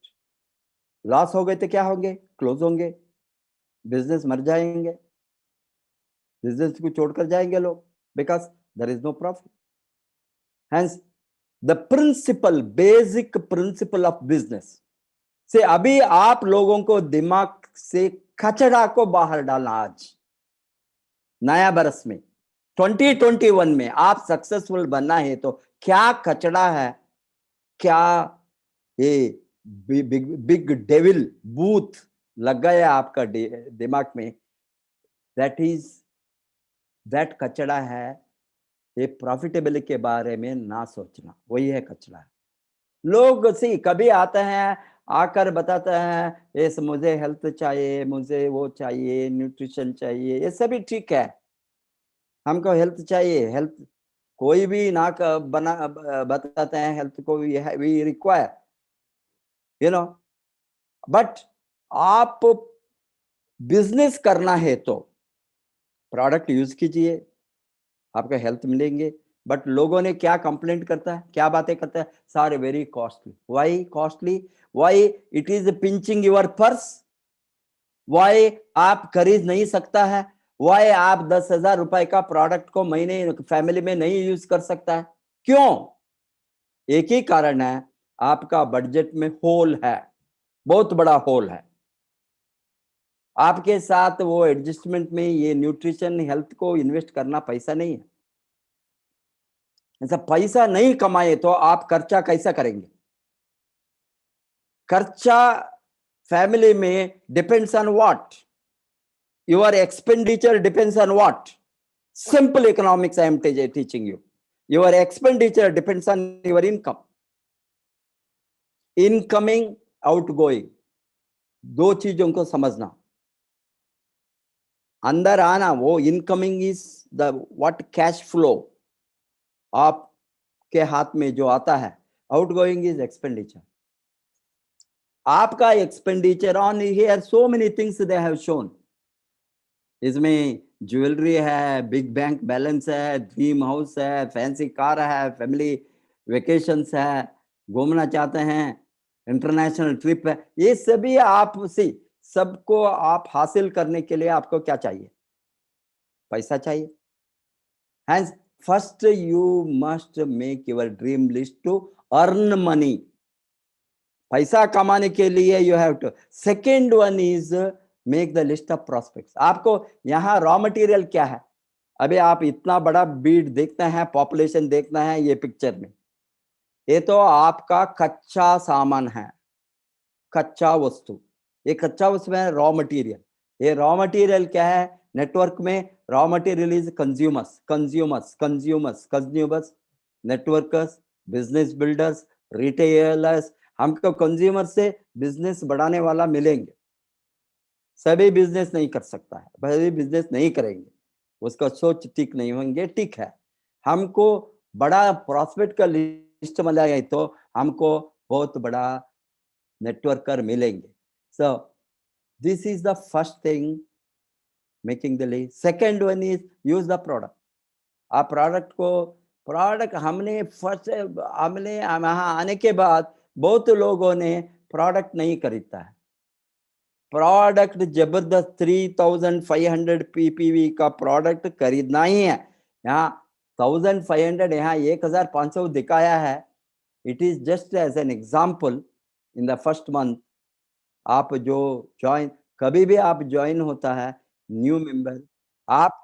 लॉस हो गए तो क्या होंगे? क्लोज होंगे, बिजनेस मर जाएंगे, बिजनेस को छोड़कर जाएंगे लोग, because there is no profit. Hence the principle, basic principle of business से अभी आप लोगों को दिमाग से कचरा को बाहर डालना। आज नया बरस में 2021 में आप सक्सेसफुल बनना है तो क्या कचरा है, क्या ये बिग डेविल बूथ लग गया आपका दिमाग में, दैट कचरा है ये प्रॉफिटेबिलिटी के बारे में ना सोचना, वही है कचरा है। लोग से कभी आते हैं, आकर बताते हैं ये मुझे हेल्थ चाहिए, मुझे वो चाहिए, न्यूट्रिशन चाहिए, ये सभी ठीक है, हमको हेल्थ चाहिए, हेल्थ कोई भी ना बना बताते हैं हेल्थ को we require, you know, but आप बिजनेस करना है तो प्रोडक्ट यूज कीजिए, आपका हेल्थ मिलेंगे। बट लोगों ने क्या कंप्लेंट करता है, क्या बातें करता है, सारे very costly. Why costly? Why it is pinching your purse? Why आप खरीद नहीं सकता है? वाई आप 10,000 रुपए का प्रोडक्ट को महीने फैमिली में नहीं यूज कर सकता है? क्यों? एक ही कारण है, आपका बजट में होल है, बहुत बड़ा होल है। आपके साथ वो एडजस्टमेंट में ये न्यूट्रिशन हेल्थ को इन्वेस्ट करना पैसा नहीं है। ऐसा पैसा नहीं कमाए तो आप खर्चा कैसा करेंगे? खर्चा फैमिली में depends on what? Your expenditure depends on what? Simple economics I am teaching you. Your expenditure depends on your income, incoming outgoing, दो चीजों को समझना। अंदर आना वो incoming is the what cash flow आपके हाथ में जो आता है, आउटगोइंग इज एक्सपेंडिचर। आपका expenditure on here so many things they have shown, इसमें ज्वेलरी है, बिग बैंक बैलेंस है, ड्रीम हाउस है, फैंसी कार है, फैमिली वेकेशंस है, घूमना चाहते हैं, इंटरनेशनल ट्रिप है, ये सभी आप सी सबको आप हासिल करने के लिए आपको क्या चाहिए? पैसा चाहिए। Hence, first you must make your dream list to earn money. पैसा कमाने के लिए you have to. Second one is make the list of prospects. आपको यहाँ रॉ मटेरियल क्या है? अभी आप इतना बड़ा बीट देखते हैं, पॉपुलेशन देखना है ये पिक्चर में, ये तो आपका कच्चा सामान है, कच्चा वस्तु। ये कच्चा वस्तु है रॉ मटेरियल। ये रॉ मटेरियल क्या है? नेटवर्क में raw material is consumers, consumers, consumers, consumers, networkers, business builders, retailers. हमको कंज्यूमर से बिजनेस बढ़ाने वाला मिलेंगे। सभी बिजनेस नहीं कर सकता है, सभी बिजनेस नहीं करेंगे, उसका सोच ठीक नहीं होंगे, ठीक है। हमको बड़ा प्रॉस्पेक्ट का लिस्ट मिला है तो हमको बहुत बड़ा नेटवर्कर मिलेंगे। So this is the first thing, making the list. Second one is use the product. आप प्रोडक्ट हमने यहाँ आने के बाद बहुत लोगों ने प्रोडक्ट नहीं खरीदता है। प्रोडक्ट जबरदस्त 3500 PPV का प्रोडक्ट खरीदना ही है। यहाँ 1500, यहाँ 1500 दिखाया है। It is just as an example. In the first month आप जो ज्वाइन, कभी भी आप ज्वाइन होता है न्यू मेंबर, आप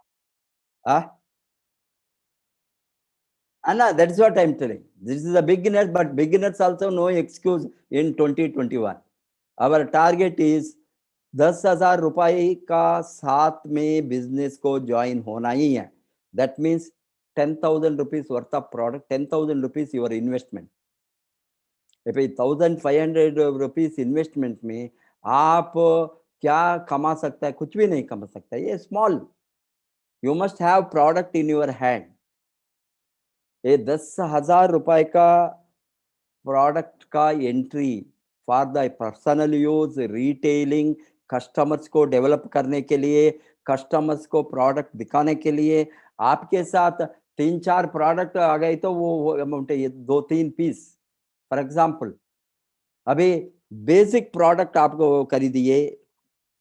Anna, that's what I'm telling. This is a beginner, but beginners also no excuse in 2021. Our target is 10,000 रुपए का साथ में बिजनेस को ज्वाइन होना ही है। That means 10,000 rupees worth of product, 10,000 rupees your investment. If 1,500 rupees investment में आप क्या कमा सकता है? कुछ भी नहीं कमा सकता है, ये small. You must have product in your hand. ये 10,000 रुपए का प्रोडक्ट का entry for the personal use, retailing, customers को डेवलप करने के लिए, कस्टमर्स को प्रोडक्ट दिखाने के लिए, आपके साथ 3-4 प्रोडक्ट आ गए तो वो अमाउंट है, ये 2-3 पीस फॉर एग्जाम्पल। अभी बेसिक प्रोडक्ट आपको खरीदिए,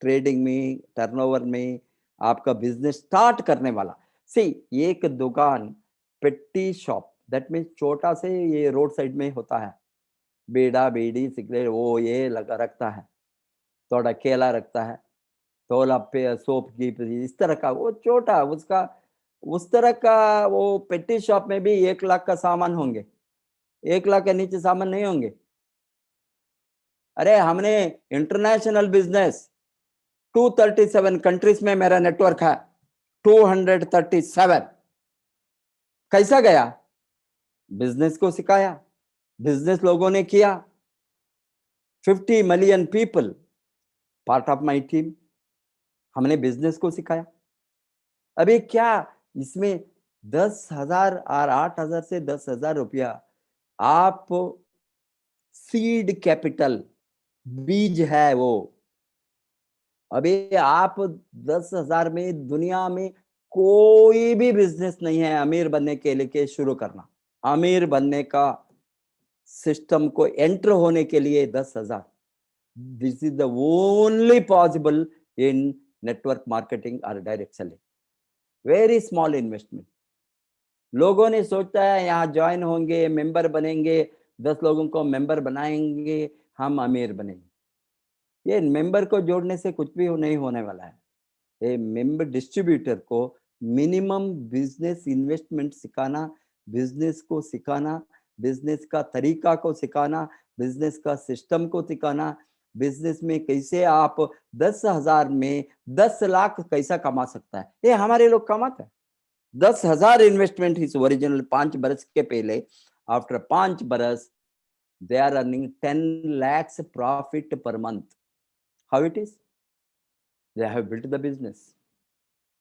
ट्रेडिंग में, टर्नओवर में, आपका बिजनेस स्टार्ट करने वाला। सी, एक दुकान, पेटी शॉप, दैट मीन्स छोटा से ये रोड साइड में होता है, बेड़ा बीड़ी सिगरेट वो ये लगा रखता है, थोड़ा केला रखता है, थोड़ा पे सोप की इस तरह का, वो छोटा उसका उस तरह का वो पेटी शॉप में भी 1 लाख का सामान होंगे, 1 लाख के नीचे सामान नहीं होंगे। अरे हमने इंटरनेशनल बिजनेस 237 कंट्रीज में मेरा नेटवर्क है, 237। कैसा गया? बिजनेस को सिखाया, बिजनेस लोगों ने किया, 50 million people part of my team, हमने बिजनेस को सिखाया। अभी क्या इसमें 10,000 और 8,000 से 10,000 रुपया आप सीड कैपिटल, बीज है वो। अभी आप 10,000 में दुनिया में कोई भी बिजनेस नहीं है अमीर बनने के लिए शुरू करना। अमीर बनने का सिस्टम को एंटर होने के लिए 10,000, this is the only possible in network marketing और direct selling. Very small investment. लोगों ने सोचा है यहाँ ज्वाइन होंगे, मेंबर बनेंगे, 10 लोगों को मेंबर बनाएंगे, हम अमीर बनेंगे। ये मेंबर को जोड़ने से कुछ भी नहीं होने वाला है। ये मेंबर डिस्ट्रीब्यूटर को मिनिमम बिजनेस इन्वेस्टमेंट सिखाना, बिजनेस को सिखाना, बिजनेस का तरीका को सिखाना, बिजनेस का सिस्टम को सिखाना, बिजनेस में कैसे आप 10,000 में 10 लाख कैसा कमा सकता है, ये हमारे लोग कमाते हैं। 10,000 इन्वेस्टमेंट इज ओरिजिनल 5 बरस के पहले, आफ्टर 5 बरस they are earning 10 lakhs profit per month. How it is? They have built the business.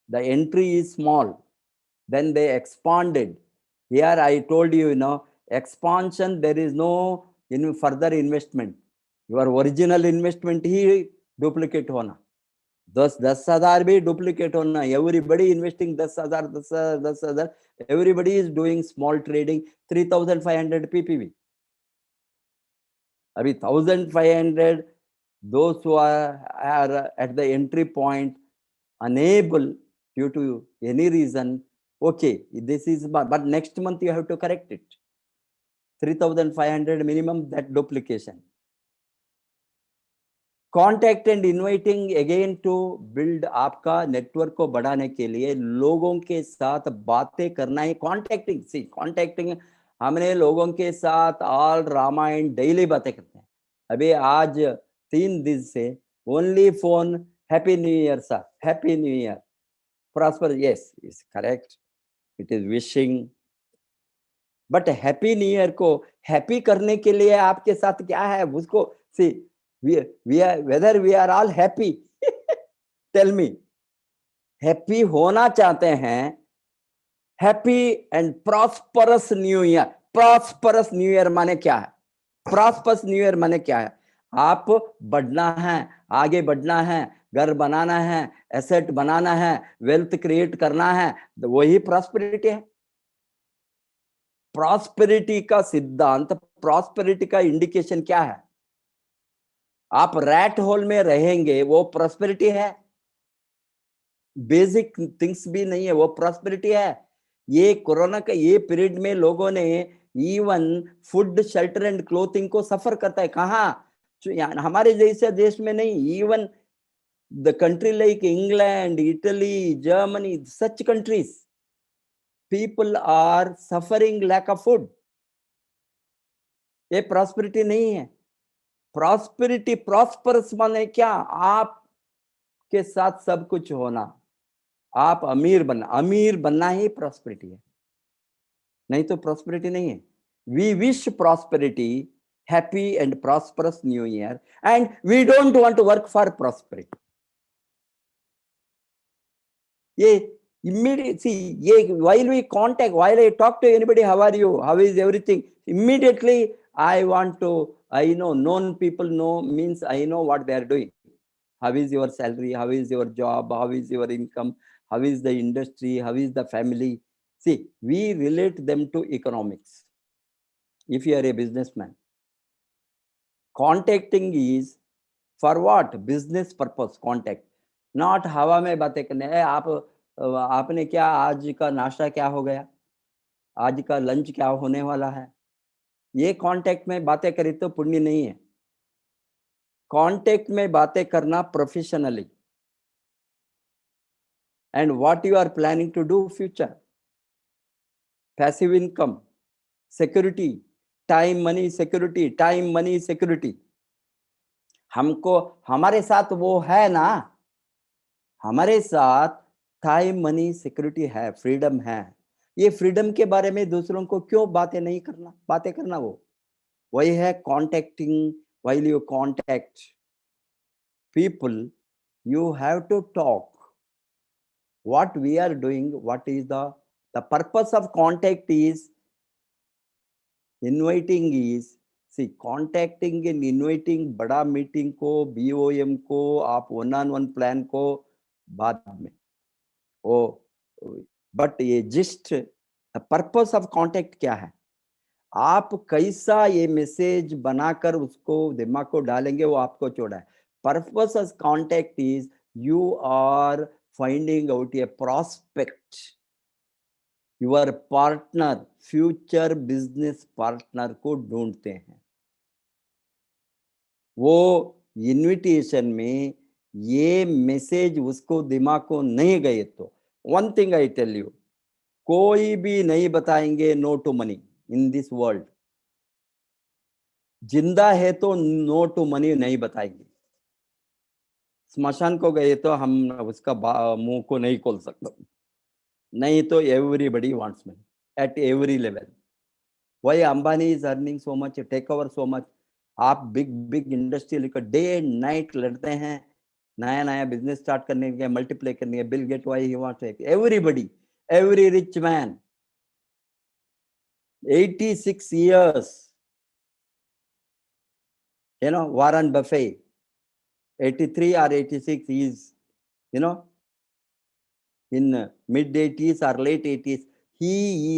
The entry is small, then they expanded. Here I told you, expansion, there is no further investment. Your original investment he duplicate होना, 10,000 भी duplicate होना. Everybody investing 10,000, 10,000, 10,000. Everybody is doing small trading, 3,500 PPV. अभी 1,500, those who are at the entry point, unable due to any reason, okay, this is, but next month you have to correct it. 3,500 minimum, that duplication. Contact and inviting again to build आपका network को बढ़ाने के लिए लोगों के साथ बातें करना है। कॉन्टैक्टिंग, सी कॉन्टैक्टिंग, हमने लोगों के साथ ऑल रामायण डेली बातें करते हैं। अभी आज 3 दिन से only phone, happy new year sir, happy new year, prosper, yes is correct, it is wishing, but happy new year को हैप्पी करने के लिए आपके साथ क्या है उसको, सी we are, whether we are all happy tell me, happy होना चाहते हैं, happy and prosperous new year. Prosperous new year माने क्या है? Prosperous new year माने क्या है? आप बढ़ना है, आगे बढ़ना है, घर बनाना है, एसेट बनाना है, वेल्थ क्रिएट करना है, तो वही प्रॉस्पेरिटी है। प्रॉस्पेरिटी का सिद्धांत, प्रॉस्पेरिटी का इंडिकेशन क्या है? आप रैट होल में रहेंगे, वो प्रॉस्पेरिटी है। बेसिक थिंग्स भी नहीं है, वो प्रॉस्पेरिटी है। ये कोरोना का ये पीरियड में लोगों ने even food, shelter and clothing को सफर करता है। कहाँ? हमारे जैसे देश में नहीं, even the country like England, Italy, Germany, such countries, people are suffering lack of food. ये प्रॉस्पेरिटी नहीं है। प्रॉस्पेरिटी, प्रॉस्परस माने क्या? आप के साथ सब कुछ होना, आप अमीर बनना, अमीर बनना ही प्रॉस्पेरिटी है, नहीं तो प्रॉस्पेरिटी नहीं है। We wish prosperity, happy and prosperous new year, and we don't want to work for prosperity. ये immediate, see, ये while we contact, while I talk to anybody, how are you, how is everything, immediately I want to, I know, known people know means I know what they are doing. How is your salary? How is your job? How is your income? How is the industry? How is the family? See, we relate them to economics. If you are a businessman, contacting is for what? Business purpose. Contact, not हवा में बातें करने। आपने क्या आज का नाश्ता क्या हो गया, आज का लंच क्या होने वाला है, ये कांटेक्ट में बातें करी तो पुण्य नहीं है। कांटेक्ट में बातें करना professionally, and what you are planning to do future, passive income, security, time money security, time money security. हमको हमारे साथ वो है ना, हमारे साथ टाइम मनी सिक्योरिटी है, फ्रीडम है। ये फ्रीडम के बारे में दूसरों को क्यों बातें नहीं करना, बातें करना वो वही है contacting. While you contact people, you have to talk what we are doing, what is the purpose of contact is inviting is, see, contacting and inviting बड़ा मीटिंग को, BOM को, आप 1-on-1 प्लान को बाद में ओ, बट ये just purpose of contact क्या है, आप कैसा ये मैसेज बनाकर उसको दिमाग को डालेंगे वो आपको छोड़ा है। Purpose of contact is you are finding out a prospect, your partner, future business partner को ढूंढते हैं। वो इन्विटेशन में ये मैसेज उसको दिमाग को नहीं गए तो one thing I tell you, कोई भी नहीं बताएंगे no to money in this world. जिंदा है तो नो टू मनी नहीं बताएंगे, स्मशान को गए तो हम उसका मुंह को नहीं खोल सकते, नहीं तो everybody wants money at every level. Why Ambani is earning so much, take over so much. आप बिग बिग इंडस्ट्री लेकर डे एंड नाइट लड़ते हैं, नया नया बिजनेस स्टार्ट करने के, मल्टीप्लाई करने के। Bill Gate why he wants everybody, every rich man, 86 years, you know, Warren Buffett, 83 or 86, he is, you know, in mid 80s or late 80s, he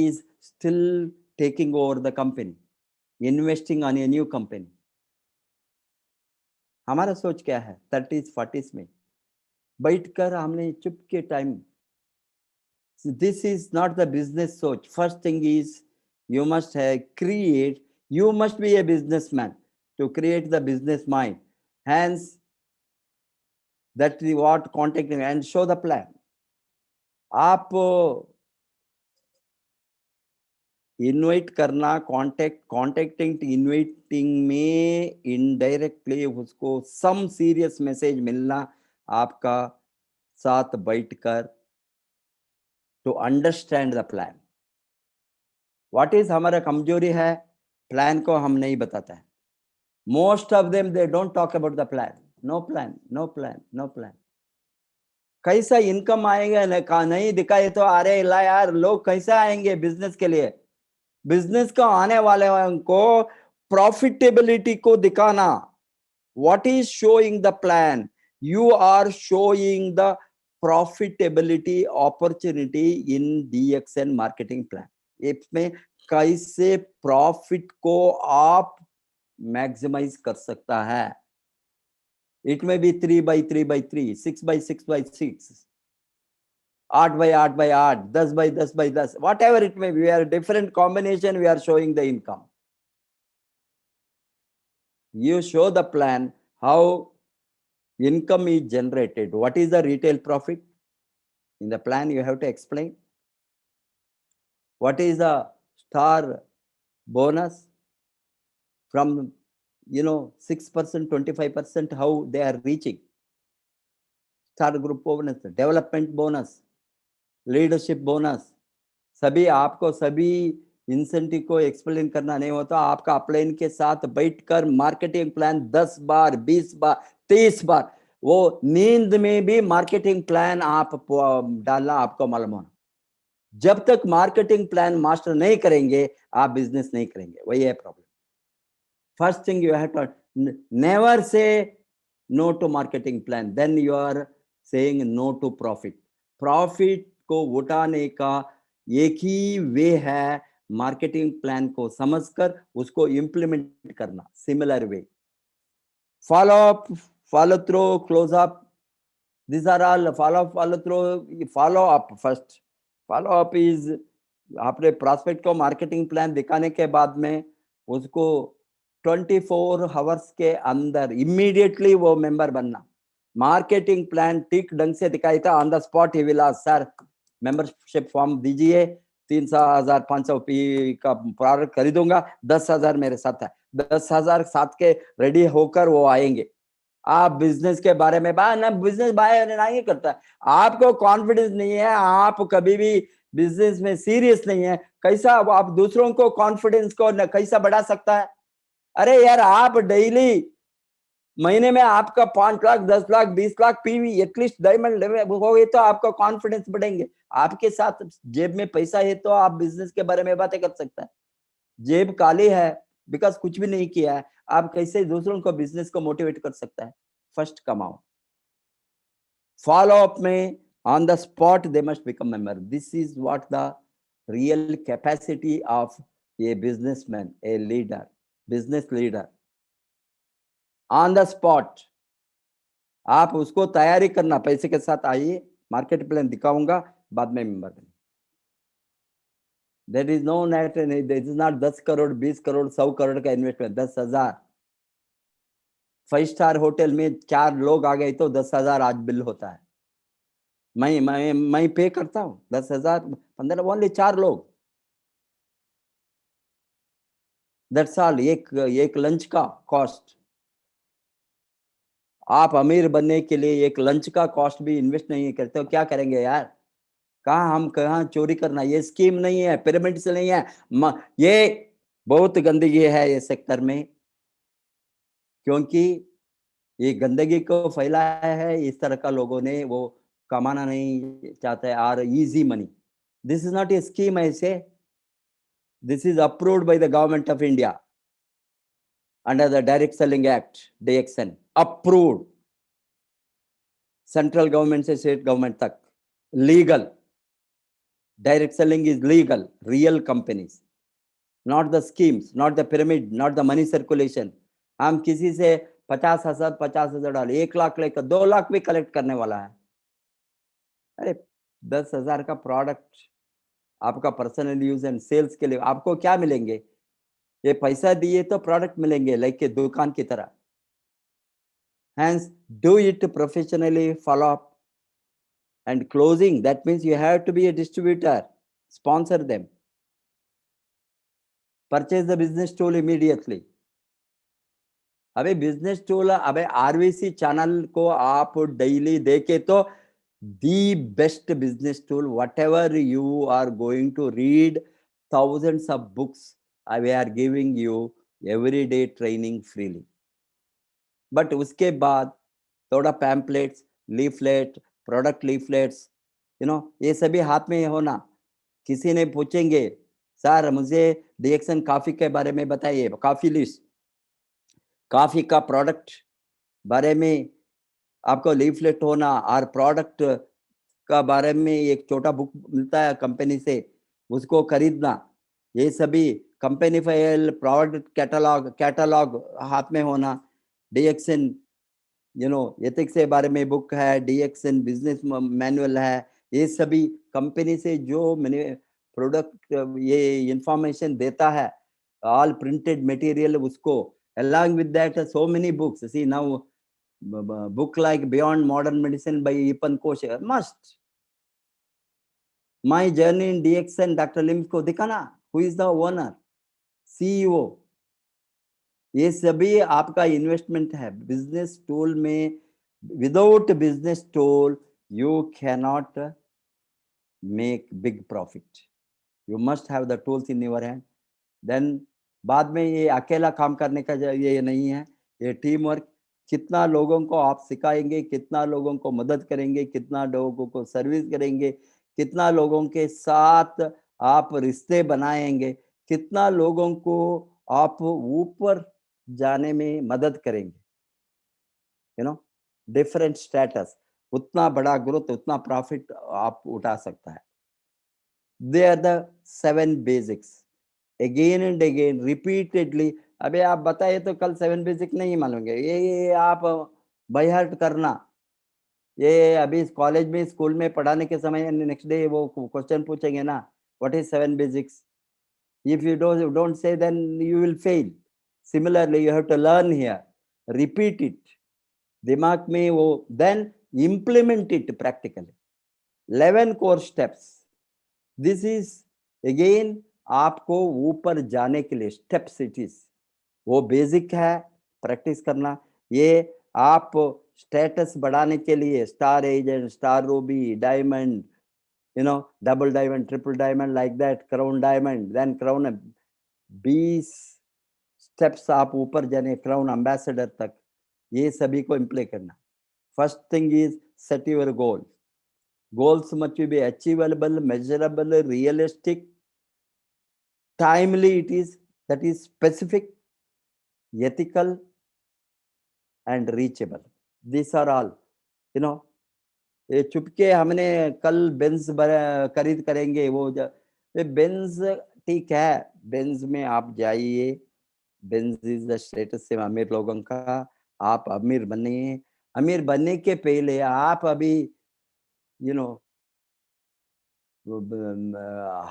is still taking over the company, investing on a new company. हमारा सोच क्या है, 30s 40s में बैठकर हमने चुप के time, this is not the business search. First thing is you must create, you must be a businessman to create the business mind. Hence, that is what contacting and show the plan. आप invite करना, contacting inviting में indirectly उसको some serious message मिलना आपका साथ बैठकर to understand the plan. What is हमारा कमजोरी है, प्लान को हम नहीं बताते हैं। Most of them they don't talk about the plan. No plan, no plan, no plan. कैसा इनकम आएगा नहीं दिखाए तो अरे ला यार, लोग कैसा आएंगे बिजनेस के लिए। बिजनेस को आने वाले को प्रॉफिटेबिलिटी को दिखाना। What is showing the plan? You are showing the profitability opportunity in DXN marketing plan. इसमें कैसे प्रॉफिट को आप मैक्सिमाइज कर सकता है। इट में B 3x3x3, 6x6x6, 8x8x8, 10x10x10, whatever it may be, we are different combination, we are showing the income. You show the plan how income is generated. What is the retail profit? In the plan, you have to explain. What is the star bonus from, 6%, 25%, how they are reaching? Star group bonus, development bonus, leadership bonus. सभी आपको सभी incentive को explain करना नहीं होता। आपका upline के साथ बैठकर मार्केटिंग प्लान 10 बार, 20 बार, 30 बार, वो नींद में भी मार्केटिंग प्लान आप डालना आपको मालूम होना। जब तक मार्केटिंग प्लान मास्टर नहीं करेंगे आप बिजनेस नहीं करेंगे, वही है problem. First thing you have to never say no to marketing plan, then you are saying no to profit. Profit को उठाने का एक ही वे है मार्केटिंग प्लान को समझकर उसको इंप्लीमेंट करना, similar way. Follow up, follow through, close up, these are all follow through, follow up first. follow up is आपने प्रोस्पेक्ट को मार्केटिंग प्लान दिखाने के बाद में उसको 24 आवर्स के अंदर इमीडिएटली वो मेंबर बनना। मार्केटिंग प्लान ठीक ढंग से दिखाई था, on the spot he will ask, sir membership form दीजिए, 300,500 का प्रोडक्ट खरीदूंगा, 10,000 मेरे साथ है, 10,000 साथ के रेडी होकर वो आएंगे। आप बिजनेस के बारे में बिजनेस बाय नहीं करता, आपको कॉन्फिडेंस नहीं है, आप कभी भी बिजनेस में सीरियस नहीं है, कैसा आप दूसरों को कॉन्फिडेंस को कैसा बढ़ा सकता है? अरे यार, आप डेली महीने में आपका 5 lakh 10 lakh 20 lakh PV at least diamond हो गए तो आपका कॉन्फिडेंस बढ़ेंगे। आपके साथ जेब में पैसा है तो आप बिजनेस के बारे में बातें कर सकते हैं। जेब खाली है बिकॉज कुछ भी नहीं किया है, आप कैसे दूसरों को बिजनेस को मोटिवेट कर सकता है? फर्स्ट कमाओ, फॉलो अप में on the spot they must become member. This is what the real capacity of a businessman, a leader, business leader. On the spot आप उसको तैयारी करना, पैसे के साथ आइए, मार्केट प्लान दिखाऊंगा, बाद में मेंबर बने। There is no net, this is not 10 crore 20 crore 100 crore का इन्वेस्टमेंट, 10,000। 5 स्टार होटल में 4 लोग आ गए तो 10,000 आज बिल होता है। मैं पे करता हूँ 10,000 15, ओनली 4 लोग, दैट्स ऑल। एक लंच का कॉस्ट। आप अमीर बनने के लिए एक लंच का कॉस्ट भी इन्वेस्ट नहीं करते हो, क्या करेंगे यार? कहाँ चोरी करना, ये स्कीम नहीं है, पिरामिड से नहीं है, ये बहुत गंदगी है ये सेक्टर में, क्योंकि ये गंदगी को फैलाया है इस तरह का लोगों ने, वो कमाना नहीं चाहते और easy money. This is not a scheme, ऐसे this is approved by the government of India under the direct selling act, DXN, approved, central government से स्टेट गवर्नमेंट तक legal. Direct selling is legal, real companies, not the schemes, not the pyramid, not the money circulation. हम किसी से 50,000 डाल 1 लाख लेकर 2 लाख भी collect करने वाला है। अरे 10,000 का प्रोडक्ट आपका पर्सनल यूज एंड सेल्स के लिए आपको क्या मिलेंगे? ये पैसा दिए तो प्रोडक्ट मिलेंगे, लाइक के दुकान की तरह। Hence, do it professionally, follow up. And closing, that means you have to be a distributor, sponsor them, purchase the business tool immediately. अबे बिजनेस टूल, अबे RVC चैनल को आप डेली देखे तो the best business tool, whatever you are going to read, thousands of books, we are giving you everyday training freely. But उसके बाद थोड़ा pamphlets, leaflet, product leaflets, ये सभी हाथ में होना। किसी ने पूछेंगे, सर मुझे DXN कॉफी के बारे में बताइए, कॉफी लिस्ट, कॉफी का प्रोडक्ट बारे में आपको लीफलेट होना, और प्रोडक्ट का बारे में एक छोटा बुक मिलता है कंपनी से, उसको खरीदना। ये सभी कंपनी फाइल, प्रोडक्ट कैटलॉग हाथ में होना। DXN एथिक्स के बारे में बुक है, DXN बिजनेस मैनुअल है। ये सभी कंपनी से जो मैंने प्रोडक्ट ये इंफॉर्मेशन देता है, ऑल प्रिंटेड मटेरियल, उसको along with that so many books. See now, book like Beyond Modern Medicine by Epan Kosh, must. My journey in DXN, Dr. Lim को दिखाना, who is the owner, CEO, ये सभी आपका investment है business tool में। Without business tool you cannot make big profit, you must have the tools in your hand. Then बाद में ये अकेला काम करने का ये नहीं है, ये टीम वर्क। कितना लोगों को आप सिखाएंगे, कितना लोगों को मदद करेंगे, कितना लोगों को सर्विस करेंगे, कितना लोगों के साथ आप रिश्ते बनाएंगे, कितना लोगों को आप ऊपर जाने में मदद करेंगे, डिफरेंट स्टेटस, उतना बड़ा ग्रोथ, उतना प्रॉफिट आप उठा सकता है। They are the 7 basics. Again and again, repeatedly. अबे आप बताइए तो कल 7 बेसिक नहीं मालूंगे, ये आप बाय हार्ट करना, ये अभी कॉलेज में स्कूल में पढ़ाने के समय नेक्स्ट डे वो क्वेश्चन पूछेंगे ना, what is 7 basics. If you don't say, then you will fail. Similarly, you have to learn here, repeat it, दिमाग में वो, then implement it practically. 11 core steps. This is again आपको ऊपर जाने के लिए steps it is. वो basic है, प्रैक्टिस करना. ये आप स्टेटस बढ़ाने के लिए star agent, star Ruby, diamond, double diamond, triple diamond, like that, crown diamond, then crown 20 steps आप ऊपर जाने crown ambassador तक, ये सभी को इम्प्लीमेंट करना. First thing is set your goals. Goals must be achievable, measurable, realistic, timely. It is, that is specific, ethical, and reachable. These are all, ये चुपके हमने कल बेंज खरीद करेंगे, वो बेंज ठीक है, बेंज में आप जाइए, बेंज इज द स्टेटस से अमीर लोगों का, आप अमीर बनिए. अमीर बनने के पहले आप अभी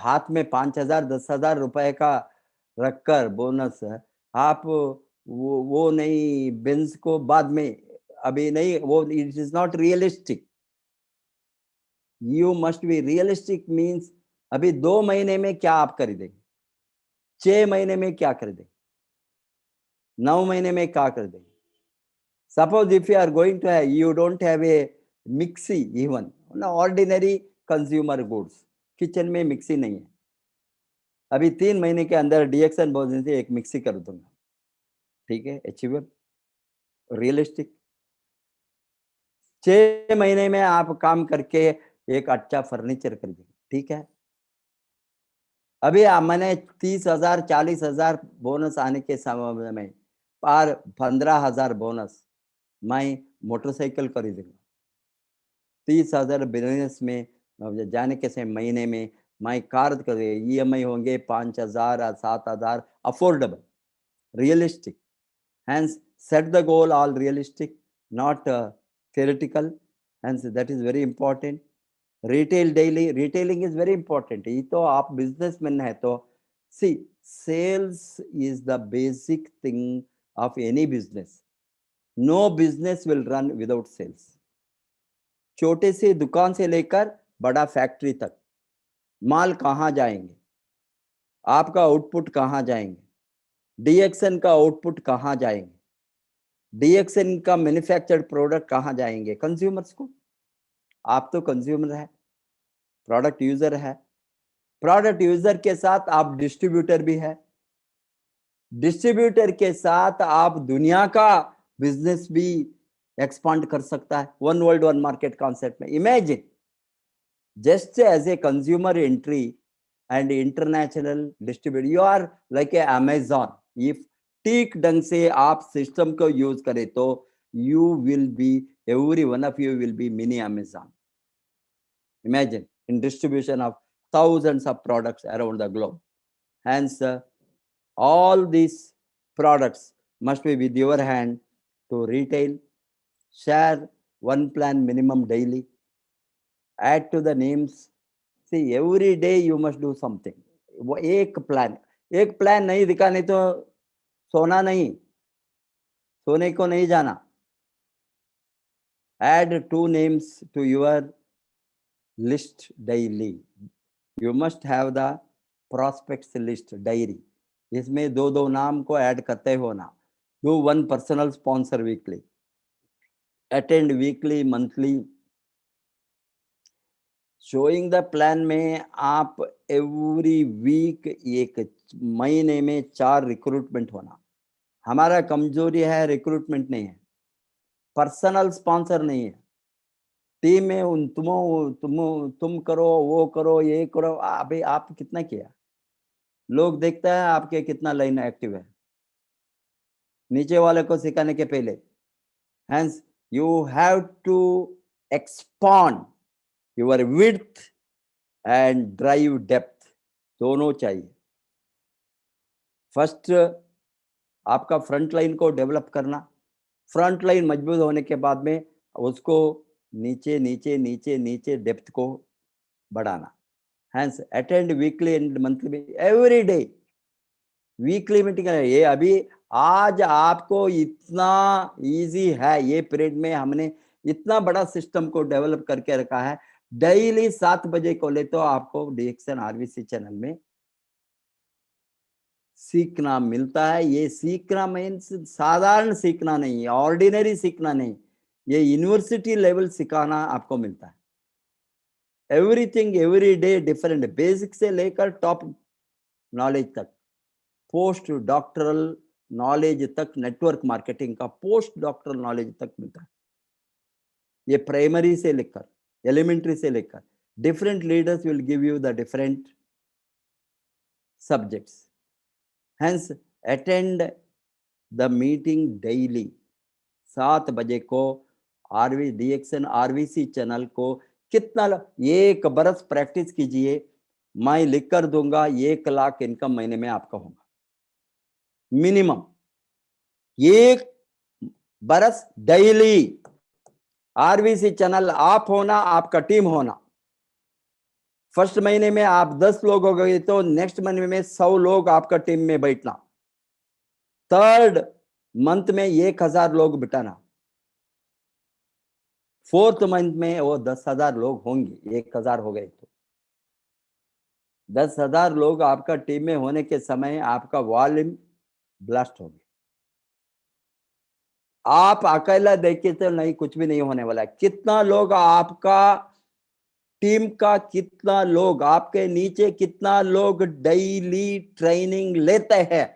हाथ में 5,000 10,000 रुपए का रखकर बोनस, आप वो नहीं, बेंज को बाद में, अभी नहीं, वो it is not realistic. You must be realistic. Means अभी 2 महीने में क्या आप खरीदेंगे, 6 महीने में क्या खरीदेंगे, 9 महीने में क्या खरीदेंगे. Suppose if you are going to have, you don't have a mixie, even ordinary consumer goods, kitchen में मिक्सी नहीं है, अभी 3 महीने के अंदर डीएक्सन बोझन से एक मिक्सी कर दूंगा, ठीक है, अचीवेबल, रियलिस्टिक. 6 महीने में आप काम करके एक अच्छा फर्नीचर खरीदेंगे, ठीक है. अभी मैंने 30,000 40,000 बोनस आने के समय में 15,000 बोनस, मैं मोटरसाइकिल खरीदूंगा. 30,000 बिजनेस में जाने के समय महीने में मैं कार खरीदूंगा, EMI होंगे 5,000 7,000, affordable, realistic. Hence, set the goal all realistic, not theoretical. Hence, that is very important. Retail daily, retailing is very important. ये तो आप businessman है तो, see, sales is the basic thing of any business. No business will run without sales. छोटे से दुकान से लेकर बड़ा फैक्ट्री तक माल कहाँ जाएंगे, आपका आउटपुट कहाँ जाएंगे, डीएक्सन का आउटपुट कहाँ जाएंगे, डीएक्सन का मैन्युफैक्चर्ड प्रोडक्ट कहाँ जाएंगे, कंज्यूमर्स को. आप तो कंज्यूमर है, प्रोडक्ट यूजर है. प्रोडक्ट यूजर के साथ आप डिस्ट्रीब्यूटर भी है, डिस्ट्रीब्यूटर के साथ आप दुनिया का बिजनेस भी एक्सपांड कर सकता है. One world one market concept में imagine, just as a consumer entry and international distributor, you are like a Amazon. If ठीक ढंग से आप सिस्टम को यूज करें तो you will be, every one of you will be mini Amazon. Imagine, in distribution of thousands of products around the globe. Hence, all these products must be with your hand to retail. Share one plan minimum daily. Add to the names. See, every day you must do something. वो एक plan नहीं दिखा, नहीं तो सोना नहीं, सोने को नहीं जाना. Add 2 names to your list daily. You must have the prospects list diary. इसमें 2 नाम को ऐड करते हो ना. Do 1 personal sponsor weekly. Attend weekly, monthly. Showing the plan में आप every week, एक महीने में 4 रिक्रूटमेंट होना. हमारा कमजोरी है रिक्रूटमेंट नहीं है, पर्सनल स्पॉन्सर नहीं है. टीम में तुम करो, वो करो, ये करो. अभी आप कितना किया, लोग देखता है आपके कितना लाइन एक्टिव है, नीचे वाले को सिखाने के पहले. Hence, you have to expand your width and drive depth दोनों चाहिए। फर्स्ट आपका फ्रंट लाइन को डेवलप करना, फ्रंट लाइन मजबूत होने के बाद में उसको नीचे नीचे नीचे नीचे डेप्थ को बढ़ाना। Hence attend weekly and monthly every day weekly meeting है। ये अभी आज आपको इतना इजी है, ये पीरियड में हमने इतना बड़ा सिस्टम को डेवलप करके रखा है। डेली 7 बजे को ले तो आपको डीएक्सन आरवीसी चैनल में सीखना मिलता है। ये सीखना मीन्स साधारण सीखना नहीं है, ऑर्डिनरी सीखना नहीं, ये यूनिवर्सिटी लेवल सिखाना आपको मिलता है। Everything every day different, basic से लेकर टॉप नॉलेज तक, पोस्ट डॉक्टरल नॉलेज तक, नेटवर्क मार्केटिंग का पोस्ट डॉक्टरल नॉलेज तक मिलता है। ये प्राइमरी से लेकर एलिमेंट्री से लेकर different leaders will give you the different subjects. Hence, attend the meeting daily। 7 बजे को डीएक्सन आरवीसी चैनल को कितना 1 बरस प्रैक्टिस कीजिए, मैं लिख कर दूंगा 1 लाख इनकम महीने में आपका होगा मिनिमम। 1 बरस डेली आरवीसी चैनल आप होना, आपका टीम होना। फर्स्ट महीने में आप 10 लोग हो गए तो नेक्स्ट महीने में 100 लोग आपका टीम में बैठना। थर्ड मंथ में 1000 लोग बिठाना। 4th मंथ में वो 10,000 लोग होंगे। 1000 हो गए तो 10,000 लोग आपका टीम में होने के समय आपका वॉल्यूम ब्लास्ट होगी। आप अकेला देखे तो नहीं, कुछ भी नहीं होने वाला है। कितना लोग आपका टीम का, कितना लोग आपके नीचे, कितना लोग डेली ट्रेनिंग लेते हैं,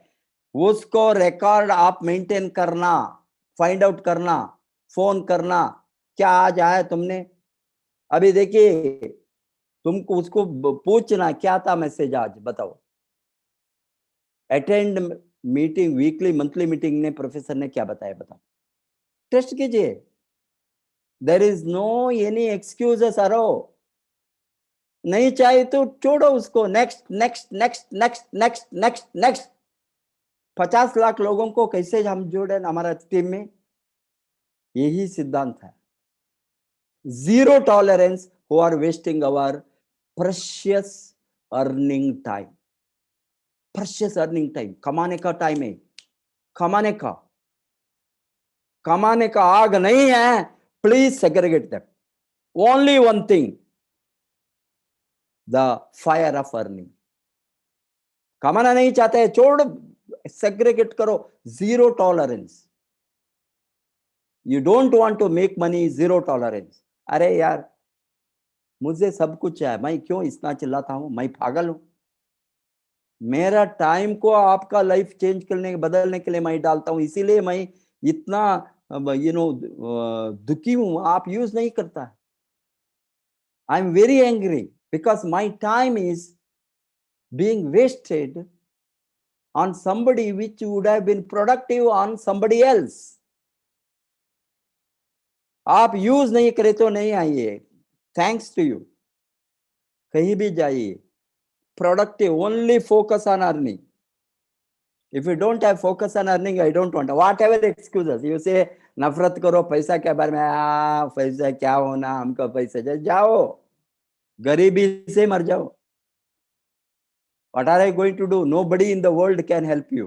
उसको रिकॉर्ड आप मेंटेन करना, फाइंड आउट करना, फोन करना, क्या आज आया तुमने। अभी देखिए तुमको उसको पूछना क्या था मैसेज आज, बताओ। Attend meeting weekly monthly meeting ने प्रोफेसर ने क्या बताया, बताओ। टेस्ट कीजिए। There is no any excuses अरो। नहीं चाहिए तो छोड़ो उसको। Next next next next next next next 50 lakh लोगों को कैसे हम जोड़े हमारा टीम में, यही सिद्धांत है। Zero tolerance who are wasting our precious earning time. Precious earning time, कमाने का टाइम है, कमाने का आग नहीं है। Please segregate that. Only one thing, the fire of earning. कमाना नहीं चाहते हैं, छोड़, सेग्रीगेट करो। Zero tolerance. You don't want to make money, zero tolerance. अरे यार मुझे सब कुछ है, मैं क्यों इतना चिल्लाता हूं, मैं पागल हूं। मेरा टाइम को आपका लाइफ चेंज करने, बदलने के लिए मैं डालता हूं, इसीलिए मैं इतना दुखी हूं। आप यूज नहीं करता। I am very angry because my time is being wasted on somebody which would have been productive on somebody else। आप यूज नहीं करे तो नहीं आइए। Thanks to you. कहीं भी जाइए, productive, only focus on earning. If you don't have focus on earning, I don't want, whatever excuses you say, नफरत करो पैसा के बारे में, पैसा क्या होना, हमको पैसा, जाओ गरीबी से मर जाओ। What are you going to do? Nobody in the world can help you.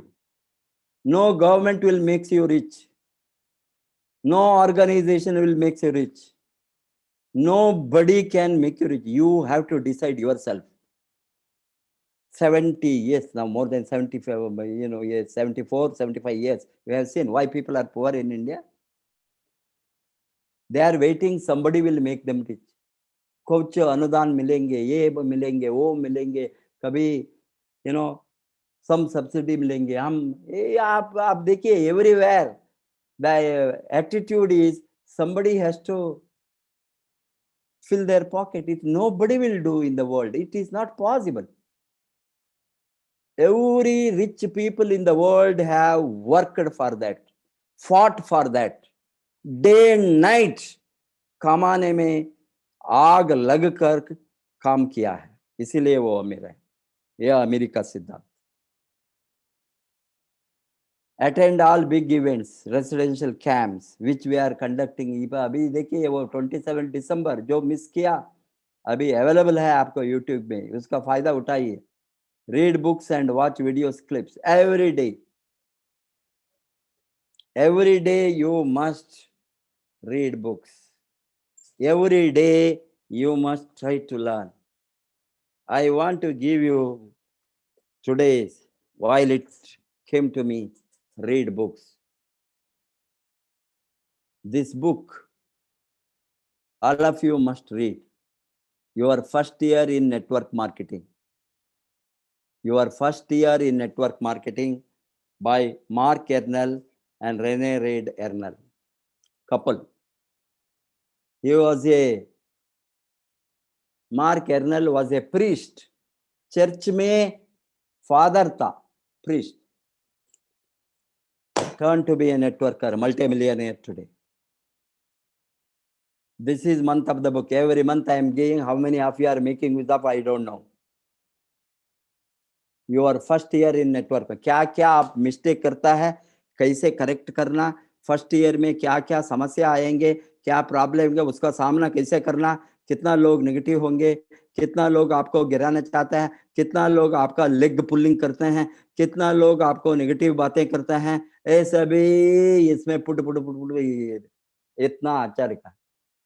No government will make you rich. No organization will make you rich. Nobody can make you rich. You have to decide yourself. 70 years now, more than 75, years, 74, 75 years. We have seen why people are poor in India. They are waiting, somebody will make them rich. कुछ अनुदान मिलेंगे, ये मिलेंगे, वो मिलेंगे, कभी सम subsidy मिलेंगे। आप देखिए everywhere the attitude is somebody has to fill their pocket. It nobody will do in the world. It is not possible. Every rich people in the world have worked for that, fought for that, day and night। कमाने में आग लगकर काम किया है, इसीलिए वो अमीर है। यह अमीरी का सिद्धांत। Attend all big events, residential camps, which we are conducting. अभी देखिए वो 27 दिसंबर जो मिस किया, अभी अवेलेबल है आपको यूट्यूब में, उसका फायदा उठाइए। Read books and watch videos clips every day. Every day you must read books. Every day you must try to learn. I want to give you today's, while it came to me, read books. This book, all of you must read. Your first year in network marketing. Your first year in network marketing by Mark Ernell and Rene Reid Ernell. Couple. Mark Ernell was a priest. Church में father था, priest. Turned to be a networker, multi-millionaire today. This is month of the book. Every month I am giving. How many of you are making use of? I don't know. Your first year in network में क्या क्या आप mistake करता है, कैसे correct करना, first year में क्या क्या समस्या आएंगे, क्या प्रॉब्लम होंगे, उसका सामना कैसे करना, कितना लोग नेगेटिव होंगे, कितना लोग आपको गिराना चाहते हैं, कितना लोग आपका लेग पुलिंग करते हैं, कितना लोग आपको नेगेटिव बातें करते हैं, ये सभी इसमें पुट पुट पुट पुट इतना आचार्य का।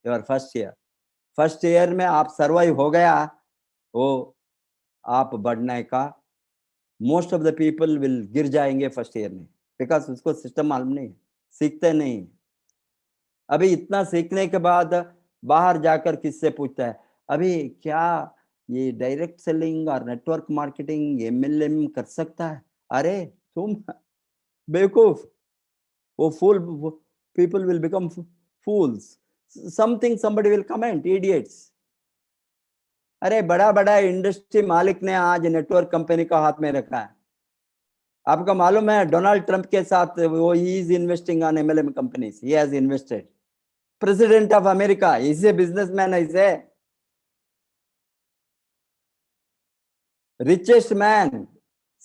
योर फर्स्ट ईयर में आप सर्वाइव हो गया, वो आप बढ़ने का। Most of the people will गिर जाएंगे फर्स्ट ईयर में, बिकॉज उसको सिस्टम मालूम नहीं, सीखते नहीं। अभी इतना सीखने के बाद बाहर जाकर किससे पूछता है, अभी क्या ये डायरेक्ट सेलिंग और नेटवर्क मार्केटिंग MLM कर सकता है? अरे तुम बेवकूफ, वो fool, people will become fools, something somebody will comment, idiots. अरे बड़ा बड़ा इंडस्ट्री मालिक ने आज नेटवर्क कंपनी का हाथ में रखा है। आपको मालूम है डोनाल्ड ट्रंप के साथ वो he is investing on MLM companies, he has invested. President of America is a businessman, is a richest man,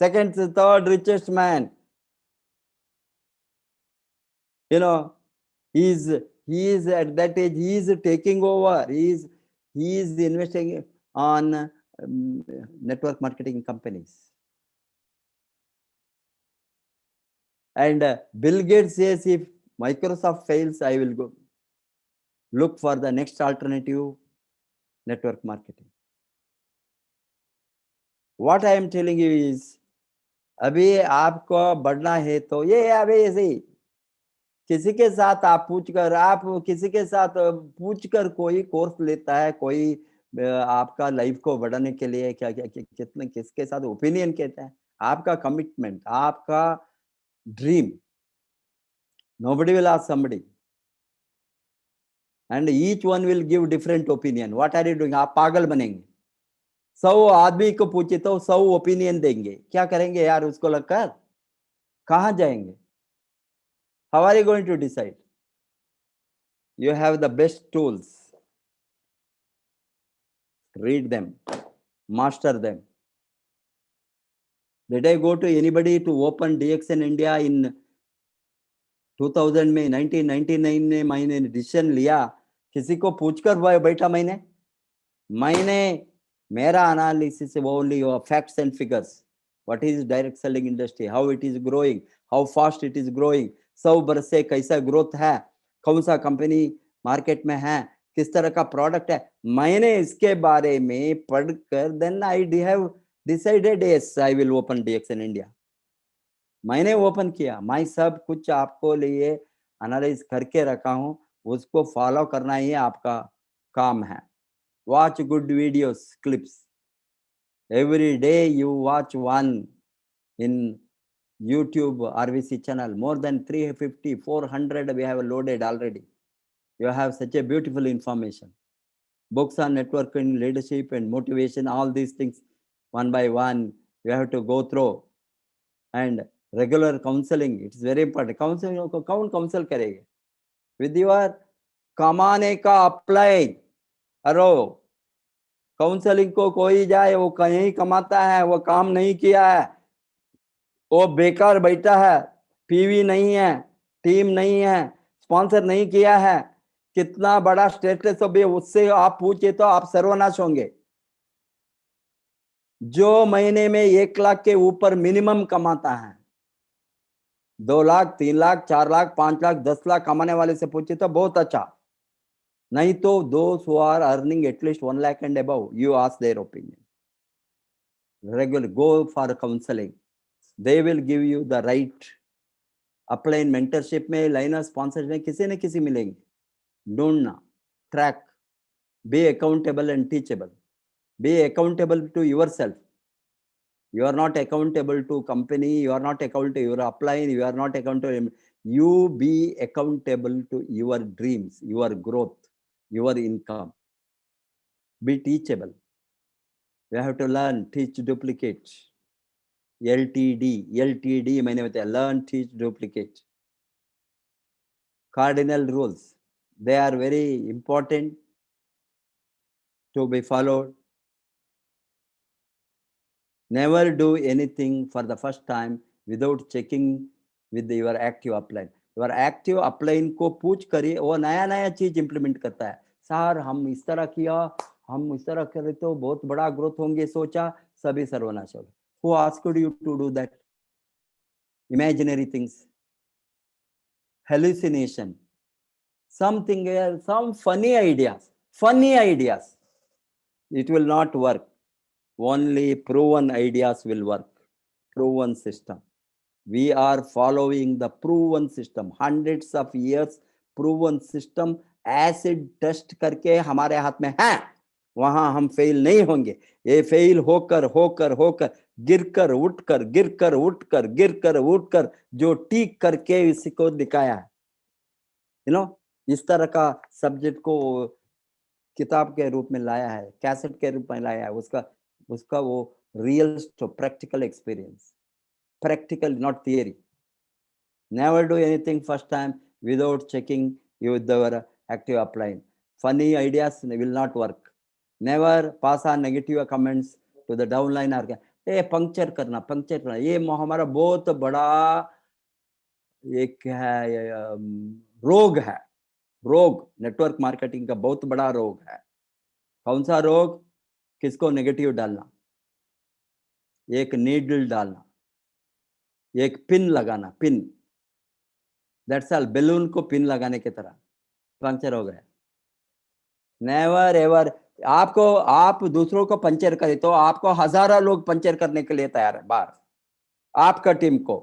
second, third richest man. You know, he is at that age, he is taking over, he is investing on network marketing companies. And Bill Gates says, if Microsoft fails, I will go look for the next alternative, network marketing. What I am telling you is, अभी आपको बढ़ना है तो ये अभी ऐसे किसी के साथ आप किसी के साथ पूछकर कोई कोर्स लेता है, कोई आपका लाइफ को बढ़ाने के लिए क्या क्या कितने किसके साथ ओपिनियन कहता है, आपका कमिटमेंट, आपका dream, nobody will ask somebody and each one will give different opinion. What are you doing? आप पागल बनेंगे। 100 आदमी को पूछे तो 100 ओपिनियन देंगे, क्या करेंगे यार उसको लगकर, कहां जाएंगे? How are you going to decide? You have the best tools, read them, master them. Did I go to anybody to open DXN India in 2000 में 1999 में मैंने डिसीजन लिया, किसी को पूछकर बैठा मैंने मेरा analysis only facts and figures. What is direct selling industry, how it is growing, how fast it is growing, 100 बरस से कैसा ग्रोथ है, कौन सा कंपनी मार्केट में है, किस तरह का प्रोडक्ट है, मैंने इसके बारे में पढ़कर then I have decided yes I will open DXN India. मैंने ओपन किया, मैं सब कुछ आपको लिए एनालाइज करके रखा हूं, उसको फॉलो करना ही आपका काम है. Watch good videos, clips. Every day you watch one in YouTube RVC channel, more than 350, 400 we have loaded already. You have such a beautiful information. Books on networking, leadership and motivation, all these things one by one you have to go through. And regular counseling, it is very important. Counseling, कौन counsel करेगा? With your कमाने का apply करो. Counselling को कोई जाए, वो कहीं कमाता है, वो काम नहीं किया है, वो बेकार बैठा है, पीवी नहीं है, टीम नहीं है, स्पॉन्सर नहीं किया है, कितना बड़ा स्टेटस हो भी, उससे आप पूछे तो आप सर्वनाश होंगे। जो महीने में 1 लाख के ऊपर मिनिमम कमाता है, 2 लाख, 3 लाख, 4 लाख, 5 लाख, 10 लाख कमाने वाले से पूछे तो बहुत अच्छा। नहीं तो those who are earning at least 1 lakh and above, you ask their opinion. Regular, go for counseling. They will give you the right. Upline mentorship में, लाइनर स्पॉन्सर में किसी न किसी मिलेंगे। ढूंढना, track, be accountable and teachable, be accountable to yourself. You are not accountable to company, you are not accountable, you are applying, you are not accountable. You be accountable to your dreams, your growth, your income. Be teachable. You have to learn, teach, duplicate. LTD मैंने बताया, learn, teach, duplicate. Cardinal rules, they are very important to be followed. Never do anything for the first time without checking with your active upline. Your active upline को पूछ करिए, वो नया नया चीज implement करता है। सर हम इस तरह किया, हम इस तरह करें तो बहुत बड़ा ग्रोथ होंगे, सोचा, सभी सर्वनाश हो गए। Who asked you to do that? Imaginary things, hallucination, something else, some funny ideas. It will not work. Only proven ideas will work. Proven system. We are following the proven system. Hundreds of years proven system. Acid test करके हमारे हाथ में है, वहां हम fail नहीं होंगे। ये फेल होकर होकर होकर गिरकर उठकर जो टीक करके इसको दिखाया है, इस तरह का सब्जेक्ट को किताब के रूप में लाया है, कैसेट के रूप में लाया है। उसका वो real practical experience, practical, not theory. Never do anything first time without checking with your active upline. Funny ideas will not work. Never pass on negative comments to the downline or puncture करना, ये हमारा बहुत बड़ा एक है, रोग है। रोग नेटवर्क मार्केटिंग का बहुत बड़ा रोग है। कौन सा रोग? किसको नेगेटिव डालना, एक नीडल डालना, एक पिन लगाना, पिन, दैट्स ऑल। बैलून को पिन लगाने की तरह पंक्चर हो गया। Never ever. आप दूसरों को पंचर करें तो आपको हजारों लोग पंचर करने के लिए तैयार है बाहर, आपका टीम को।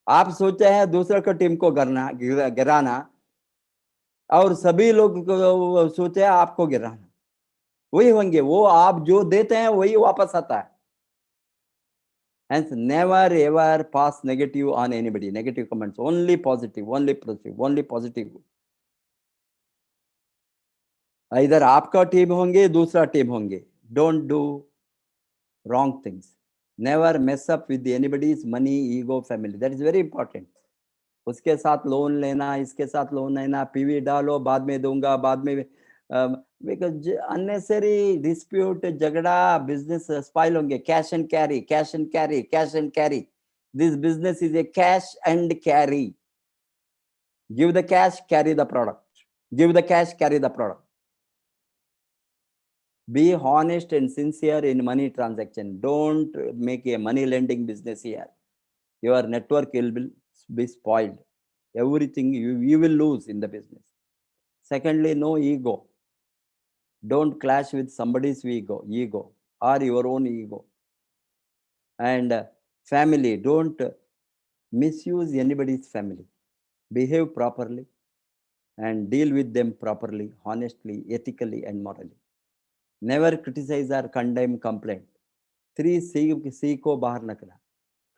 आप सोचते हैं दूसरों का टीम को गिराना, और सभी लोग सोचे आपको गिराना। वही होंगे, वो आप जो देते हैं वही वापस आता है। Hence, never ever pass negative on anybody, negative comments, only positive, only positive. Either आपका टीम होंगे, दूसरा टीम होंगे। Don't do wrong things. Never mess up with anybody's money, ego, family. That is very important. उसके साथ loan लेना, इसके साथ loan लेना, पीवी डालो, बाद में दूंगा, बाद में because unnecessary dispute, झगड़ा, business spoil होंगे। Cash and carry. This business is a cash and carry. Give the cash, carry the product. Give the cash, carry the product. Be honest and sincere in money transaction. Don't make a money lending business here. Your network will be spoiled. Everything you will lose in the business. Secondly, no ego. Don't clash with somebody's ego or your own ego. And family, don't misuse anybody's family. Behave properly and deal with them properly, honestly, ethically, and morally. Never criticize or condemn complaint. 3 C को बाहर रखना.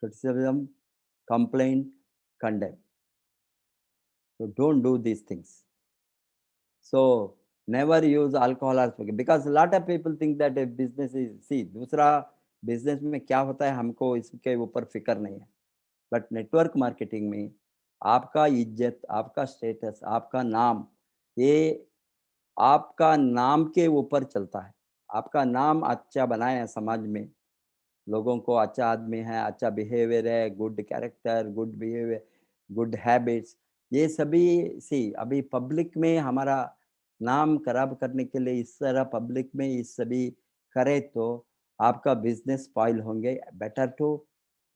Criticism, complaint, condemn. So don't do these things. So never use alcohol or smoking, because a lot of people think that a business is, see, दूसरा business में क्या होता है हमको इसके ऊपर फिक्र नहीं है, बट नेटवर्क मार्केटिंग में आपका इज्जत, आपका स्टेटस, आपका नाम, ये आपका नाम के ऊपर चलता है, आपका नाम अच्छा बनाए समाज में, लोगों को अच्छा आदमी है, अच्छा बिहेवियर है, good character, good behaviour, good habits, ये सभी सी अभी पब्लिक में हमारा नाम खराब करने के लिए इस तरह पब्लिक में इस सभी करे तो आपका बिजनेस स्पॉइल होंगे. Better to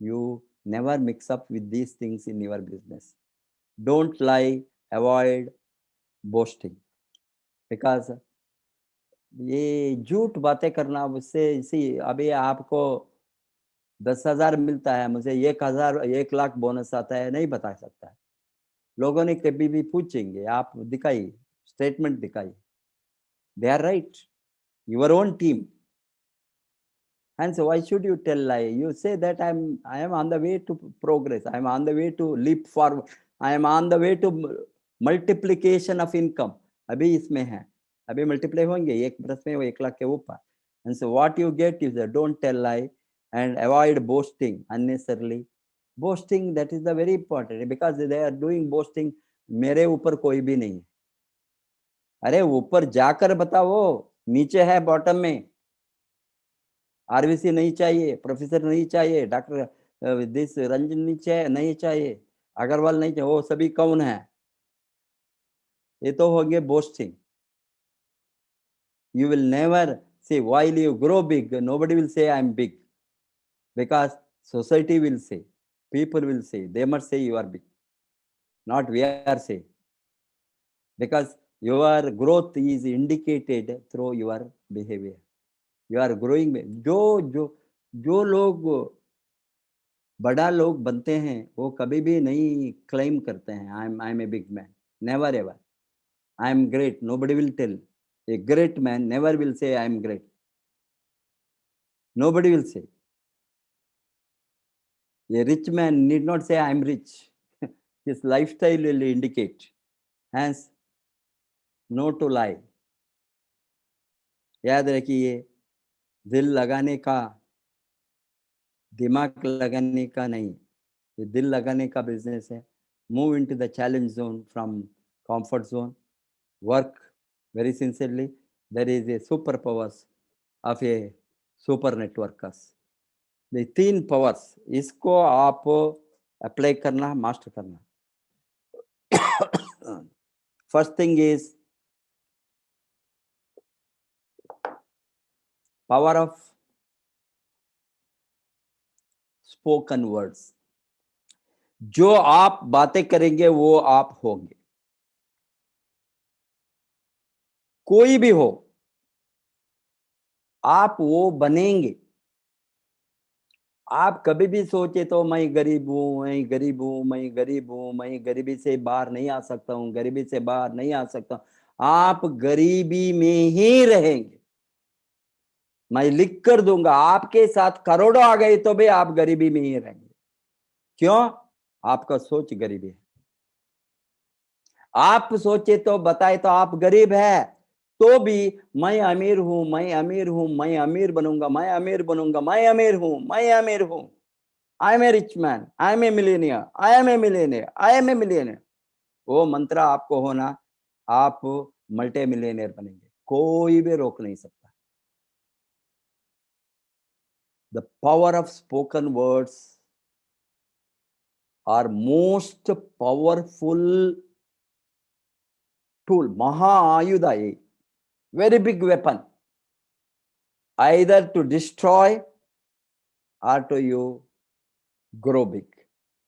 you never mix up with these things in your business. Don't lie, avoid boasting, because ये झूठ बातें करना उससे इसी अभी आपको 10,000 मिलता है, मुझे 1,000 1,00,000 बोनस आता है, नहीं बता सकता है. लोगों ने कभी भी पूछेंगे, आप दिखाइए, स्टेटमेंट दिखाइए. They are right, your own team. Hence, why should you tell lie? You say that I am on the way to progress. I am on the way to leap forward. I am on the way to multiplication of income. अभी इसमें है, अभी multiply होंगे 1 बरस में वो 1,00,000 के ऊपर. And so what you get is don't tell lie and avoid boasting unnecessarily. Boasting, that is the very important, because they are doing boasting. मेरे ऊपर कोई भी नहीं है. अरे ऊपर जाकर बताओ, नीचे है बॉटम में. आरबीसी नहीं चाहिए, प्रोफेसर नहीं चाहिए, डॉक्टर दिस रंजन नहीं चाहिए, अग्रवाल नहीं चाहिए, वो सभी कौन है? ये तो हो गए boasting. You will never say, while you grow big, nobody will say I am big, because society will say, people will say, they must say you are big, not we are saying, because your growth is indicated through your behavior. You are growing. जो लोग बड़ा लोग बनते हैं वो कभी भी नहीं क्लेम करते हैं I am a big man. Never ever. I am great, nobody will tell. A great man never will say I am great. Nobody will say. A rich man need not say I am rich. His lifestyle will indicate. Hence, no to lie. याद रखिए, दिल लगाने का, दिमाग लगाने का नहीं, ये दिल लगाने का बिजनेस है. Move into the challenge zone from comfort zone. Work very sincerely. There is a superpowers of a super networkers. ये 3 पावर्स, इसको आप अप्लाई करना, मास्टर करना. First thing is power of spoken words. जो आप बातें करेंगे वो आप होंगे. कोई भी हो, आप वो बनेंगे. आप कभी भी सोचे तो मैं गरीब हूं, मैं गरीब हूं, मैं गरीब हूं, मैं गरीबी से बाहर नहीं आ सकता हूं, गरीबी से बाहर नहीं आ सकता. आप गरीबी में ही रहेंगे. मैं लिख कर दूंगा, आपके साथ करोड़ों आ गए तो भी आप गरीबी में ही रहेंगे. क्यों? आपका सोच गरीबी है. आप सोचे तो बताए तो आप गरीब है, तो भी मैं अमीर हूं, मैं अमीर हूं, मैं अमीर बनूंगा, मैं अमीर बनूंगा, मैं अमीर हूं, मैं अमीर हूं. I am a rich man, I am a millionaire, I am a millionaire, I am a millionaire. वो मंत्र आपको होना, आप मल्टी मिलियनियर बनेंगे. कोई भी रोक नहीं सकता. The power of spoken words are most powerful tool. महाआयुध है, very big weapon, either to destroy or to you grow big.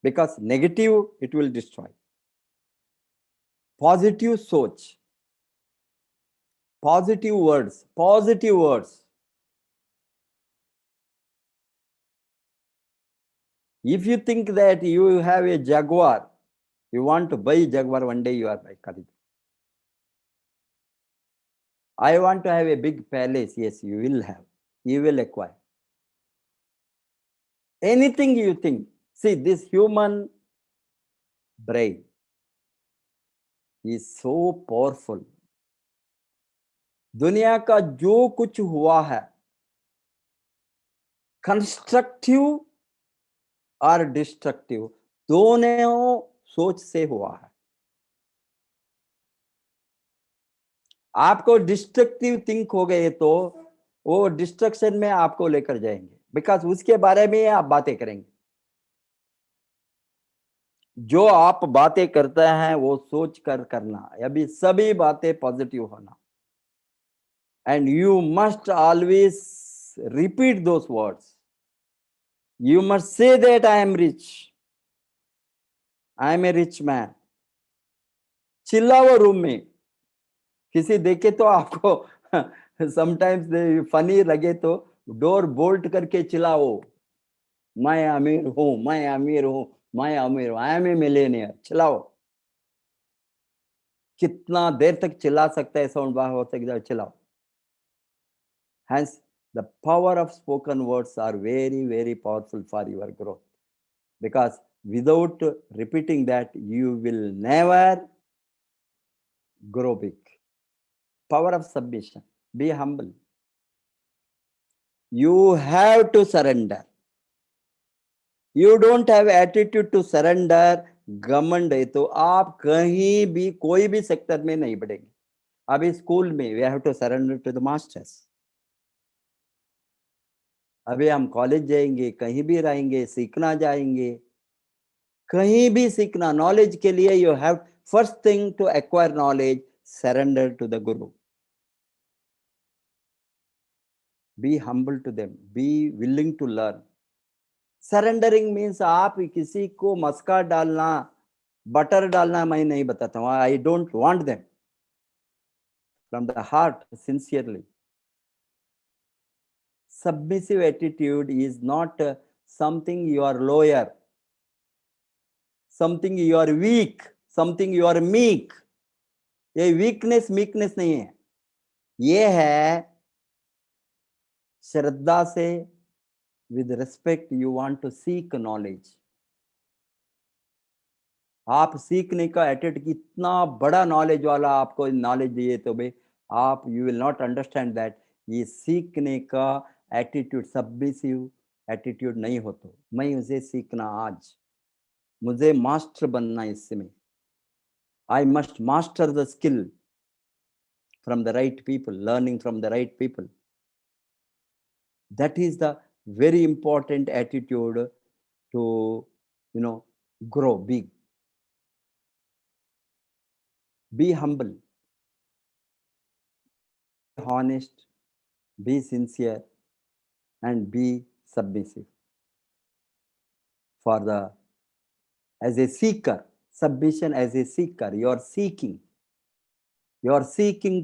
Because negative, it will destroy. Positive सोच, positive words, positive words. If you think that you have a Jaguar, you want to buy Jaguar, one day you are buying. I want to have a big palace. Yes, you will have. You will acquire. Anything you think. See, this human brain is so powerful. दुनिया का जो कुछ हुआ है, constructive और destructive, दोनों सोच से हुआ है. आपको डिस्ट्रक्टिव थिंक हो गए तो वो डिस्ट्रक्शन में आपको लेकर जाएंगे, बिकॉज उसके बारे में आप बातें करेंगे। जो आप बातें करते हैं वो सोच कर करना, अभी सभी बातें पॉजिटिव होना। And you must always repeat those words. You must say that I am rich, I am a rich man. चिल्लाओ रूम में, किसी देखे तो आपको समटाइम्स फनी लगे तो डोर बोल्ट करके चिल्लाओ, मैं अमीर हूं, मैं अमीर हूं, मैं अमीर हूं, आई एम ए मिलियनियर। चिल्लाओ, कितना देर तक चिल्ला सकता है, साउंड बाहर हो सकता है, चिल्लाओ। Hence, the power of spoken words are very, very powerful for your growth. Because without repeating that, you will never grow big. Power of submission. Be humble. You have to surrender. You don't have attitude to surrender, घमंड है तो आप कहीं भी कोई भी sector में नहीं बढ़ेंगे। अभी स्कूल में we have to surrender to the masters. अभी हम कॉलेज जाएंगे, कहीं भी रहेंगे, सीखना जाएंगे, कहीं भी सीखना, नॉलेज के लिए you have first thing to acquire knowledge, surrender to the guru. Be humble to them, be willing to learn. Surrendering means आप किसी को मस्का डालना, बटर डालना मैं नहीं बताता हूँ, आई don't want them, from the heart, sincerely. Submissive attitude is not something you are lower, something you are weak, something you are meek. ये वीकनेस मीकनेस नहीं है, ये है श्रद्धा से, with respect you want to seek knowledge. आप सीखने का attitude, कितना बड़ा नॉलेज वाला आपको नॉलेज दिए तो भाई आप you will not understand that ये सीखने का एटीट्यूड सबमिसिव एटीट्यूड नहीं हो। तो मैं उसे सीखना, आज मुझे मास्टर बनना इसमें, I must master the skill from the right people, learning from the right people. That is the very important attitude to grow big. Be humble, be honest, be sincere, and be submissive. For the, as a seeker, submission as a seeker, you are seeking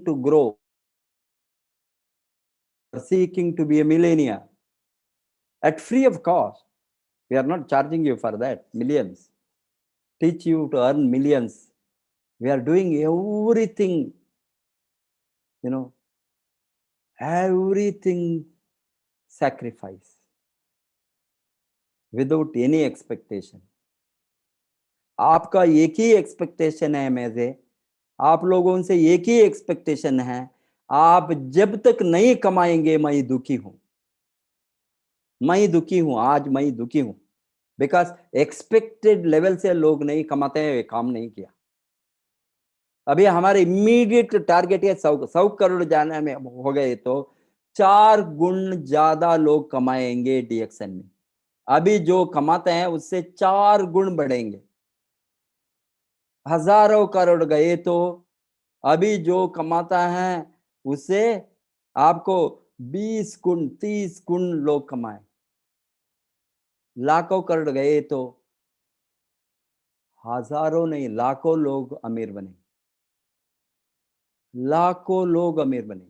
to grow, you are seeking to be a millionaire at free of cost. We are not charging you for that, millions, teach you to earn millions. We are doing everything, everything sacrifice without any expectation. आपका एक ही expectation है में से, आप लोगों से एक ही expectation है, आप जब तक नहीं कमाएंगे मैं दुखी हूं, मैं दुखी हूं, आज मैं दुखी हूं, बिकॉज एक्सपेक्टेड लेवल से लोग नहीं कमाते हैं, काम नहीं किया। अभी हमारे इमीडिएट टारगेट है 100 करोड़ जाने में हो गए तो 4 गुण ज्यादा लोग कमाएंगे डीएक्सन में। अभी जो कमाते हैं उससे 4 गुण बढ़ेंगे। हजारों करोड़ गए तो अभी जो कमाता है उससे आपको 20 गुण 30 गुण लोग कमाए। लाखों करोड़ गए तो हजारों नहीं लाखों लोग अमीर बने, लाखों लोग अमीर बने।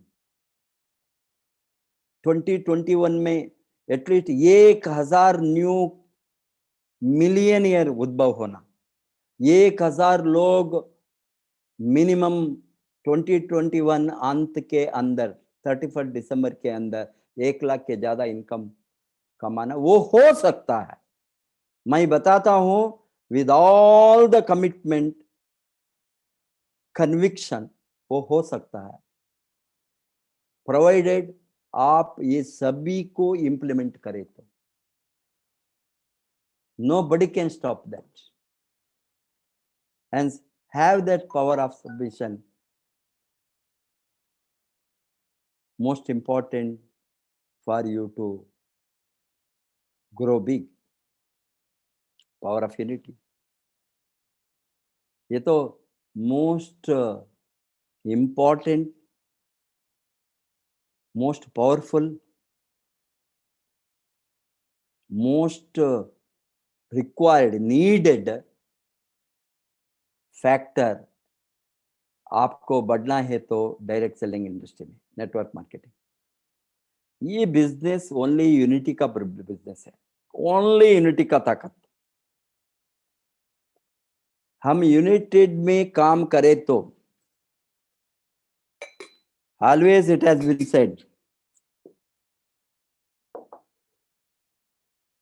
2021 में एटलीस्ट 1000 न्यू मिलियनियर उद्भव होना, 1000 लोग मिनिमम 2021 अंत के अंदर 31 दिसंबर के अंदर 1 लाख के ज्यादा इनकम कमाना, वो हो सकता है। मैं बताता हूं with all the commitment, conviction, वो हो सकता है, प्रोवाइडेड आप ये सभी को इंप्लीमेंट करें तो। Nobody can stop that. And have that power of submission. Most important, for you to grow big. Power of unity. ये तो most important, most powerful, most required, needed factor आपको बढ़ना है तो डायरेक्ट सेलिंग इंडस्ट्री में, network marketing. ये business only unity का business है, ओनली यूनिटी का ताकत। हम यूनाइटेड में काम करें तो, always it has been said,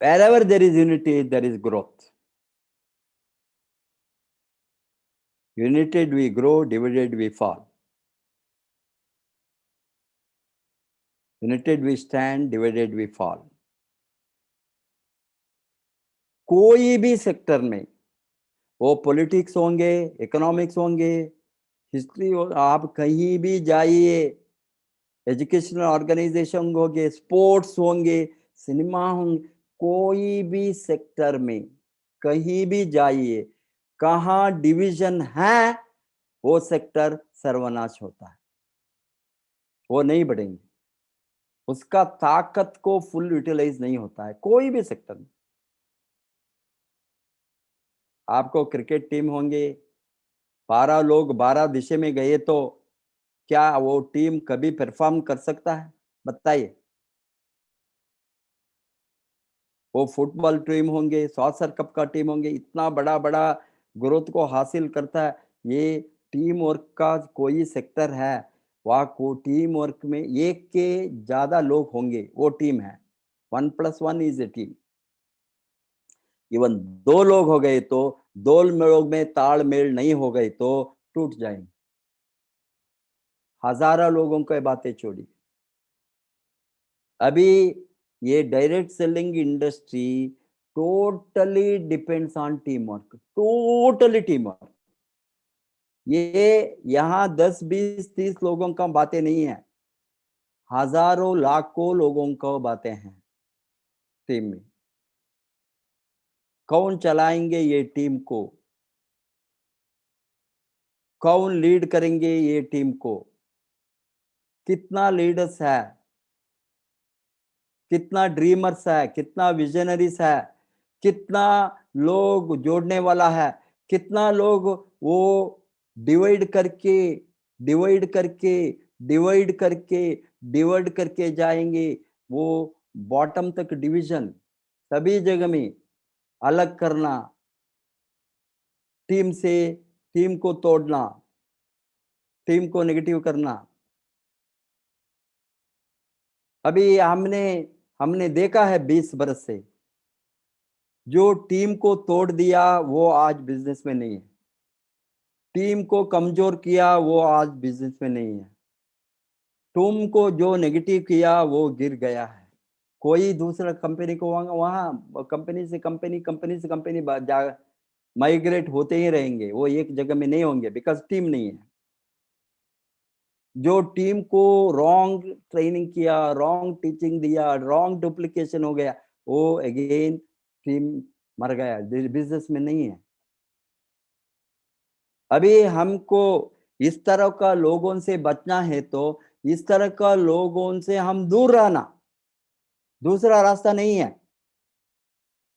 wherever there is unity there is growth. United we grow, divided we fall. United we stand, divided we fall. कोई भी सेक्टर में, वो पॉलिटिक्स होंगे, इकोनॉमिक्स होंगे, हिस्ट्री हो, आप कहीं भी जाइए, एजुकेशनल ऑर्गेनाइजेशन होंगे, स्पोर्ट्स होंगे, सिनेमा होंगे, कोई भी सेक्टर में कहीं भी जाइए, कहाँ डिवीजन है वो सेक्टर सर्वनाश होता है, वो नहीं बढ़ेंगे, उसका ताकत को फुल यूटिलाइज नहीं होता है कोई भी सेक्टर में। आपको क्रिकेट टीम होंगे, 12 लोग 12 दिशा में गए तो क्या वो टीम कभी परफॉर्म कर सकता है? बताइए। वो फुटबॉल टीम होंगे, सॉकर कप का टीम होंगे, इतना बड़ा बड़ा ग्रोथ को हासिल करता है। ये टीम वर्क का कोई सेक्टर है, वहाँ को टीम वर्क में एक के ज्यादा लोग होंगे, वो टीम है। 1+1 इज ए टीम। इवन 2 लोग हो गए तो 2 लोग में तालमेल नहीं हो गए तो टूट जाएंगे। हजारों लोगों को बातें छोड़ी। अभी ये direct selling industry totally depends on team work, totally team work. ये यहाँ 10, 20, 30 लोगों का बातें नहीं है, हजारों लाखों लोगों को बातें हैं टीम में। कौन चलाएंगे ये टीम को, कौन लीड करेंगे ये टीम को, कितना लीडर्स है, कितना ड्रीमर्स है, कितना विजनरीज है, कितना लोग जोड़ने वाला है, कितना लोग वो डिवाइड करके जाएंगे। वो बॉटम तक डिवीजन, सभी जगह में अलग करना, टीम से टीम को तोड़ना, टीम को नेगेटिव करना। अभी हमने देखा है 20 बरस से, जो टीम को तोड़ दिया वो आज बिजनेस में नहीं है, टीम को कमजोर किया वो आज बिजनेस में नहीं है, तुमको जो नेगेटिव किया वो गिर गया है। कोई दूसरा कंपनी को वहां कंपनी से कंपनी माइग्रेट होते ही रहेंगे, वो एक जगह में नहीं होंगे, बिकॉज टीम नहीं है। जो टीम को रॉन्ग ट्रेनिंग किया, रॉन्ग टीचिंग दिया, रॉन्ग डुप्लीकेशन हो गया, वो अगेन टीम मर गया, बिजनेस में नहीं है। अभी हमको इस तरह का लोगों से बचना है तो इस तरह का लोगों से हम दूर रहना, दूसरा रास्ता नहीं है।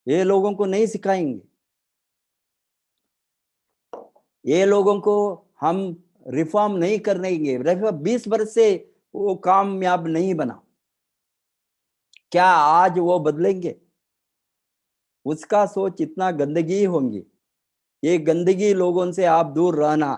ये लोगों को नहीं सिखाएंगे, ये लोगों को हम रिफॉर्म नहीं करनेंगे। 20 वर्ष से वो कामयाब नहीं बना, क्या आज वो बदलेंगे? उसका सोच इतना गंदगी होंगी। ये गंदगी लोगों से आप दूर रहना,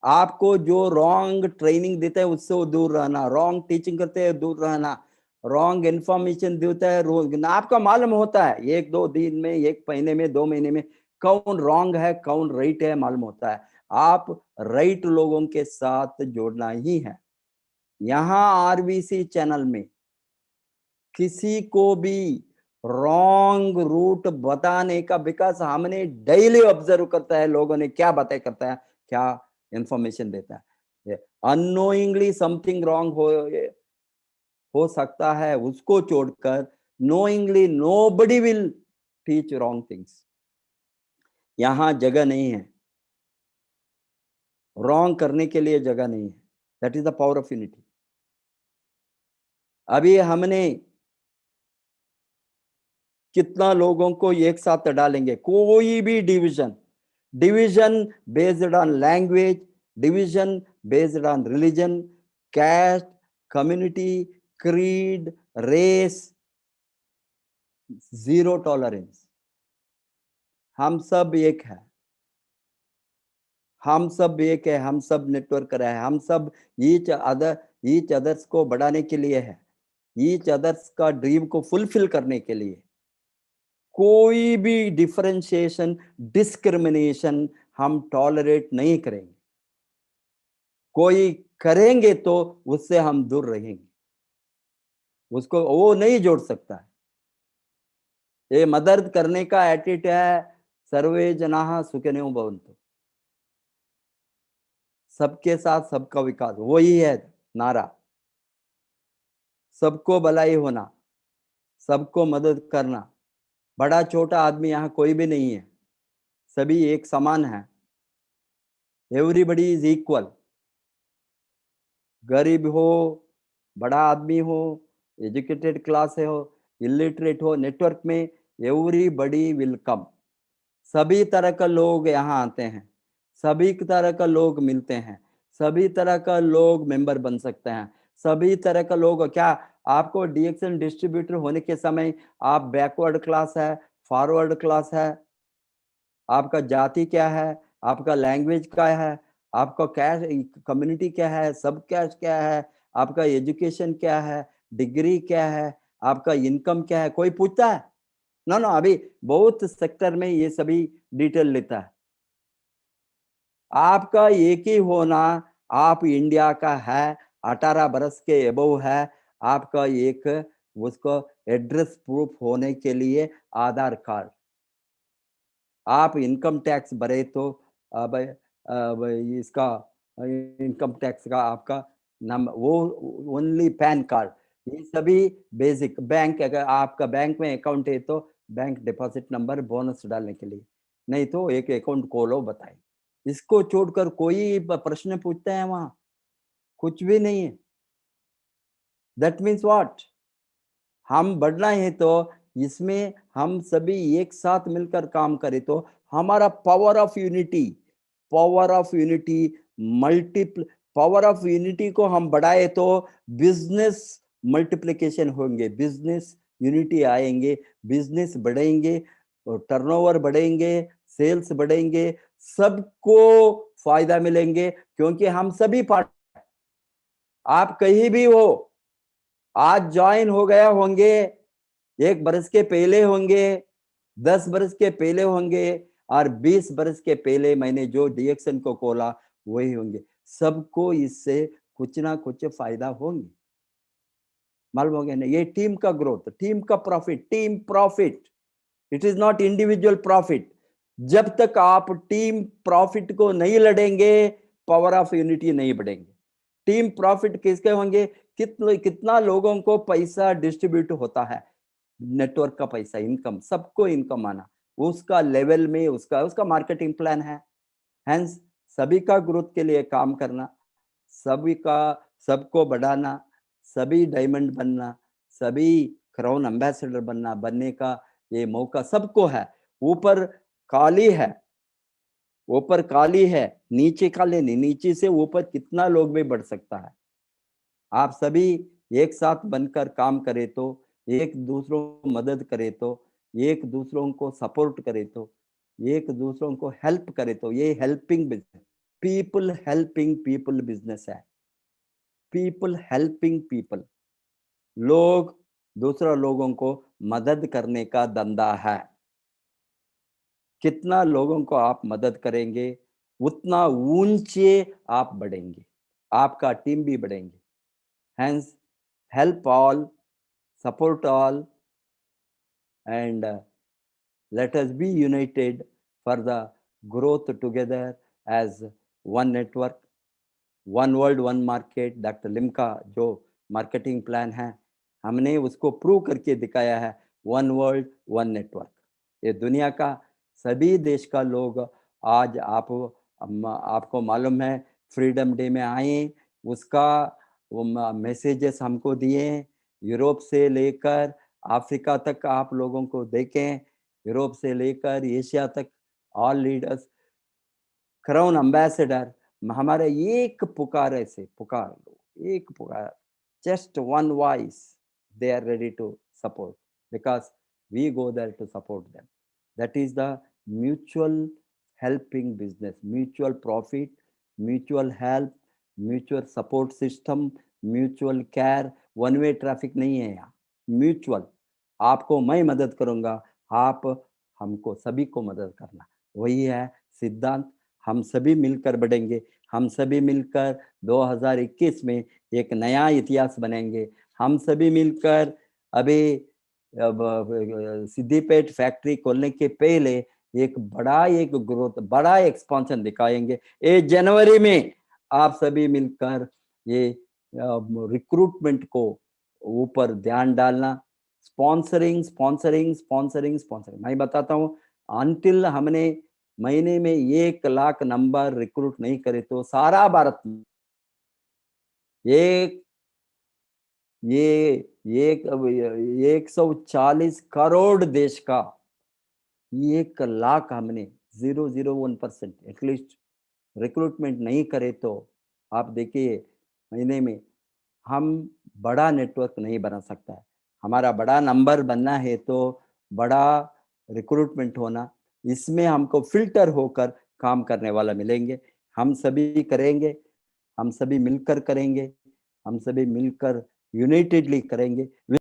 आपको जो रॉन्ग ट्रेनिंग देता है उससे दूर रहना, रॉन्ग टीचिंग करते हैं दूर रहना, रॉन्ग इंफॉर्मेशन देता है, आपका मालूम होता है 1-2 दिन में, 1 महीने में, 2 महीने में कौन रॉन्ग है कौन राइट है मालूम होता है। आप राइट लोगों के साथ जोड़ना ही है। यहाँ आरबीसी चैनल में किसी को भी रॉन्ग रूट बताने का, बिकॉज हमने डेली ऑब्जर्व करता है लोगों ने क्या बातें करता है, क्या इंफॉर्मेशन देता है। अननोइंगली समथिंग रॉन्ग हो सकता है उसको छोड़कर knowingly nobody will teach wrong things. यहाँ जगह नहीं है, रॉन्ग करने के लिए जगह नहीं है. That is the power of unity. अभी हमने कितना लोगों को एक साथ डालेंगे, कोई भी division based on language, division based on religion, caste, community, creed, race, zero tolerance. हम सब एक है, हम सब एक है, हम सब नेटवर्क है, हम सब ईच अदर्स को बढ़ाने के लिए है, ईच अदर्स का ड्रीम को फुलफिल करने के लिए. कोई भी डिफरेंशिएशन, डिस्क्रिमिनेशन हम टॉलरेट नहीं करेंगे. कोई करेंगे तो उससे हम दूर रहेंगे, उसको वो नहीं जोड़ सकता है. ये मदद करने का एटीट्यूड है, सर्वे जनाः सुखिनो भवन्तु, सबके साथ सबका विकास, वही है नारा. सबको भलाई होना, सबको मदद करना. बड़ा छोटा आदमी यहाँ कोई भी नहीं है, सभी एक समान है. Everybody is equal. गरीब हो, बड़ा आदमी हो, एजुकेटेड क्लास हो, इलिटरेट हो, नेटवर्क में एवरीबडी विल कम. सभी तरह का लोग यहाँ आते हैं, सभी तरह का लोग मिलते हैं, सभी तरह का लोग मेंबर बन सकते हैं, सभी तरह का लोग. क्या आपको डीएक्सन डिस्ट्रीब्यूटर होने के समय आप बैकवर्ड क्लास है, फॉरवर्ड क्लास है, आपका जाति क्या है, आपका लैंग्वेज क्या है, आपका कैश कम्युनिटी क्या है, सब कैश क्या है, आपका एजुकेशन क्या है, डिग्री क्या है, आपका इनकम क्या है, कोई पूछता है? नो. अभी बहुत सेक्टर में ये सभी डिटेल लेता है. आपका एक ही होना, आप इंडिया का है, 18 बरस के एबव है, आपका एक उसको एड्रेस प्रूफ होने के लिए आधार कार्ड. आप इनकम टैक्स भरे तो अब इसका इनकम टैक्स का आपका नंबर, वो ओनली पैन कार्ड, ये सभी बेसिक. बैंक, अगर आपका बैंक में अकाउंट है तो बैंक डिपॉजिट नंबर बोनस डालने के लिए, नहीं तो एक अकाउंट खोलो बताए. इसको छोड़कर कोई प्रश्न पूछते हैं वहां? कुछ भी नहीं है. That means what? हम बढ़ना है तो इसमें हम सभी एक साथ मिलकर काम करें तो हमारा power of unity multiple power of unity को हम बढ़ाए तो बिजनेस मल्टीप्लिकेशन होंगे, बिजनेस यूनिटी आएंगे, बिजनेस बढ़ेंगे, टर्नओवर बढ़ेंगे, सेल्स बढ़ेंगे, सबको फायदा मिलेंगे, क्योंकि हम सभी पार्ट. आप कहीं भी हो, आज ज्वाइन हो गया होंगे, 1 बरस के पहले होंगे, 10 बरस के पहले होंगे, और 20 बरस के पहले मैंने जो डीएक्सन को खोला वही होंगे. सबको इससे कुछ ना कुछ फायदा होंगे. मालूम हो गया ना? ये टीम का ग्रोथ, टीम का profit, team profit. It is not individual profit. जब तक आप टीम प्रॉफिट को नहीं लड़ेंगे, पावर ऑफ यूनिटी नहीं बढ़ेंगे. टीम प्रॉफिट किसके होंगे? कितना लोगों को पैसा डिस्ट्रीब्यूट होता है, नेटवर्क का पैसा, इनकम, सबको इनकम आना, उसका लेवल में उसका मार्केटिंग प्लान है. हेंस सभी का ग्रोथ के लिए काम करना, सबको बढ़ाना, सभी डायमंड बनना, सभी क्राउन एम्बेसडर बनने का ये मौका सबको है. ऊपर काली है, नीचे काले नहीं, नीचे से ऊपर कितना लोग भी बढ़ सकता है. आप सभी एक साथ बनकर काम करें तो, एक दूसरों को मदद करे तो, एक दूसरों को सपोर्ट करे तो, एक दूसरों को हेल्प करे तो, ये helping business, people helping people business है. पीपल हेल्पिंग पीपल, लोग दूसरा लोगों को मदद करने का धंधा है. कितना लोगों को आप मदद करेंगे उतना ऊंचे आप बढ़ेंगे, आपका टीम भी बढ़ेंगे. Hence, help all, support all, and let us be united for the growth together as one network, one world, one market. Doctor Limca जो मार्केटिंग प्लान है हमने उसको प्रूव करके दिखाया है, वन वर्ल्ड वन नेटवर्क। ये दुनिया का सभी देश का लोग आज आपको मालूम है फ्रीडम डे में आए, उसका वो मैसेजेस हमको दिए, यूरोप से लेकर अफ्रीका तक आप लोगों को देखें, यूरोप से लेकर एशिया तक ऑल लीडर्स, क्राउन एम्बेसडर, हमारे एक पुकार ऐसे पुकार लो, एक पुकार, just one voice, they are ready to support because we go there to support them. That is the mutual helping business, mutual profit, mutual help, mutual support system, mutual care, one way traffic नहीं है यहाँ, mutual, आपको मैं मदद करूंगा, आप हमको सभी को मदद करना, वही है सिद्धांत। हम सभी मिलकर बढ़ेंगे, हम सभी मिलकर 2021 में एक नया इतिहास बनेंगे। हम सभी मिलकर अभी सिद्दीपेट फैक्ट्री खोलने के पहले एक ग्रोथ, बड़ा एक्सपेंशन दिखाएंगे। 1 जनवरी में आप सभी मिलकर ये रिक्रूटमेंट को ऊपर ध्यान डालना, स्पॉन्सरिंग। मैं बताता हूँ, अनटिल हमने महीने में 1 लाख नंबर रिक्रूट नहीं करे तो सारा भारत में ये 140 करोड़ देश का 1 लाख हमने 0.01% एटलीस्ट रिक्रूटमेंट नहीं करे तो आप देखिए महीने में हम बड़ा नेटवर्क नहीं बना सकता है। हमारा बड़ा नंबर बनना है तो बड़ा रिक्रूटमेंट होना, इसमें हमको फिल्टर होकर काम करने वाला मिलेंगे। हम सभी करेंगे, हम सभी मिलकर करेंगे, हम सभी मिलकर यूनाइटेडली करेंगे।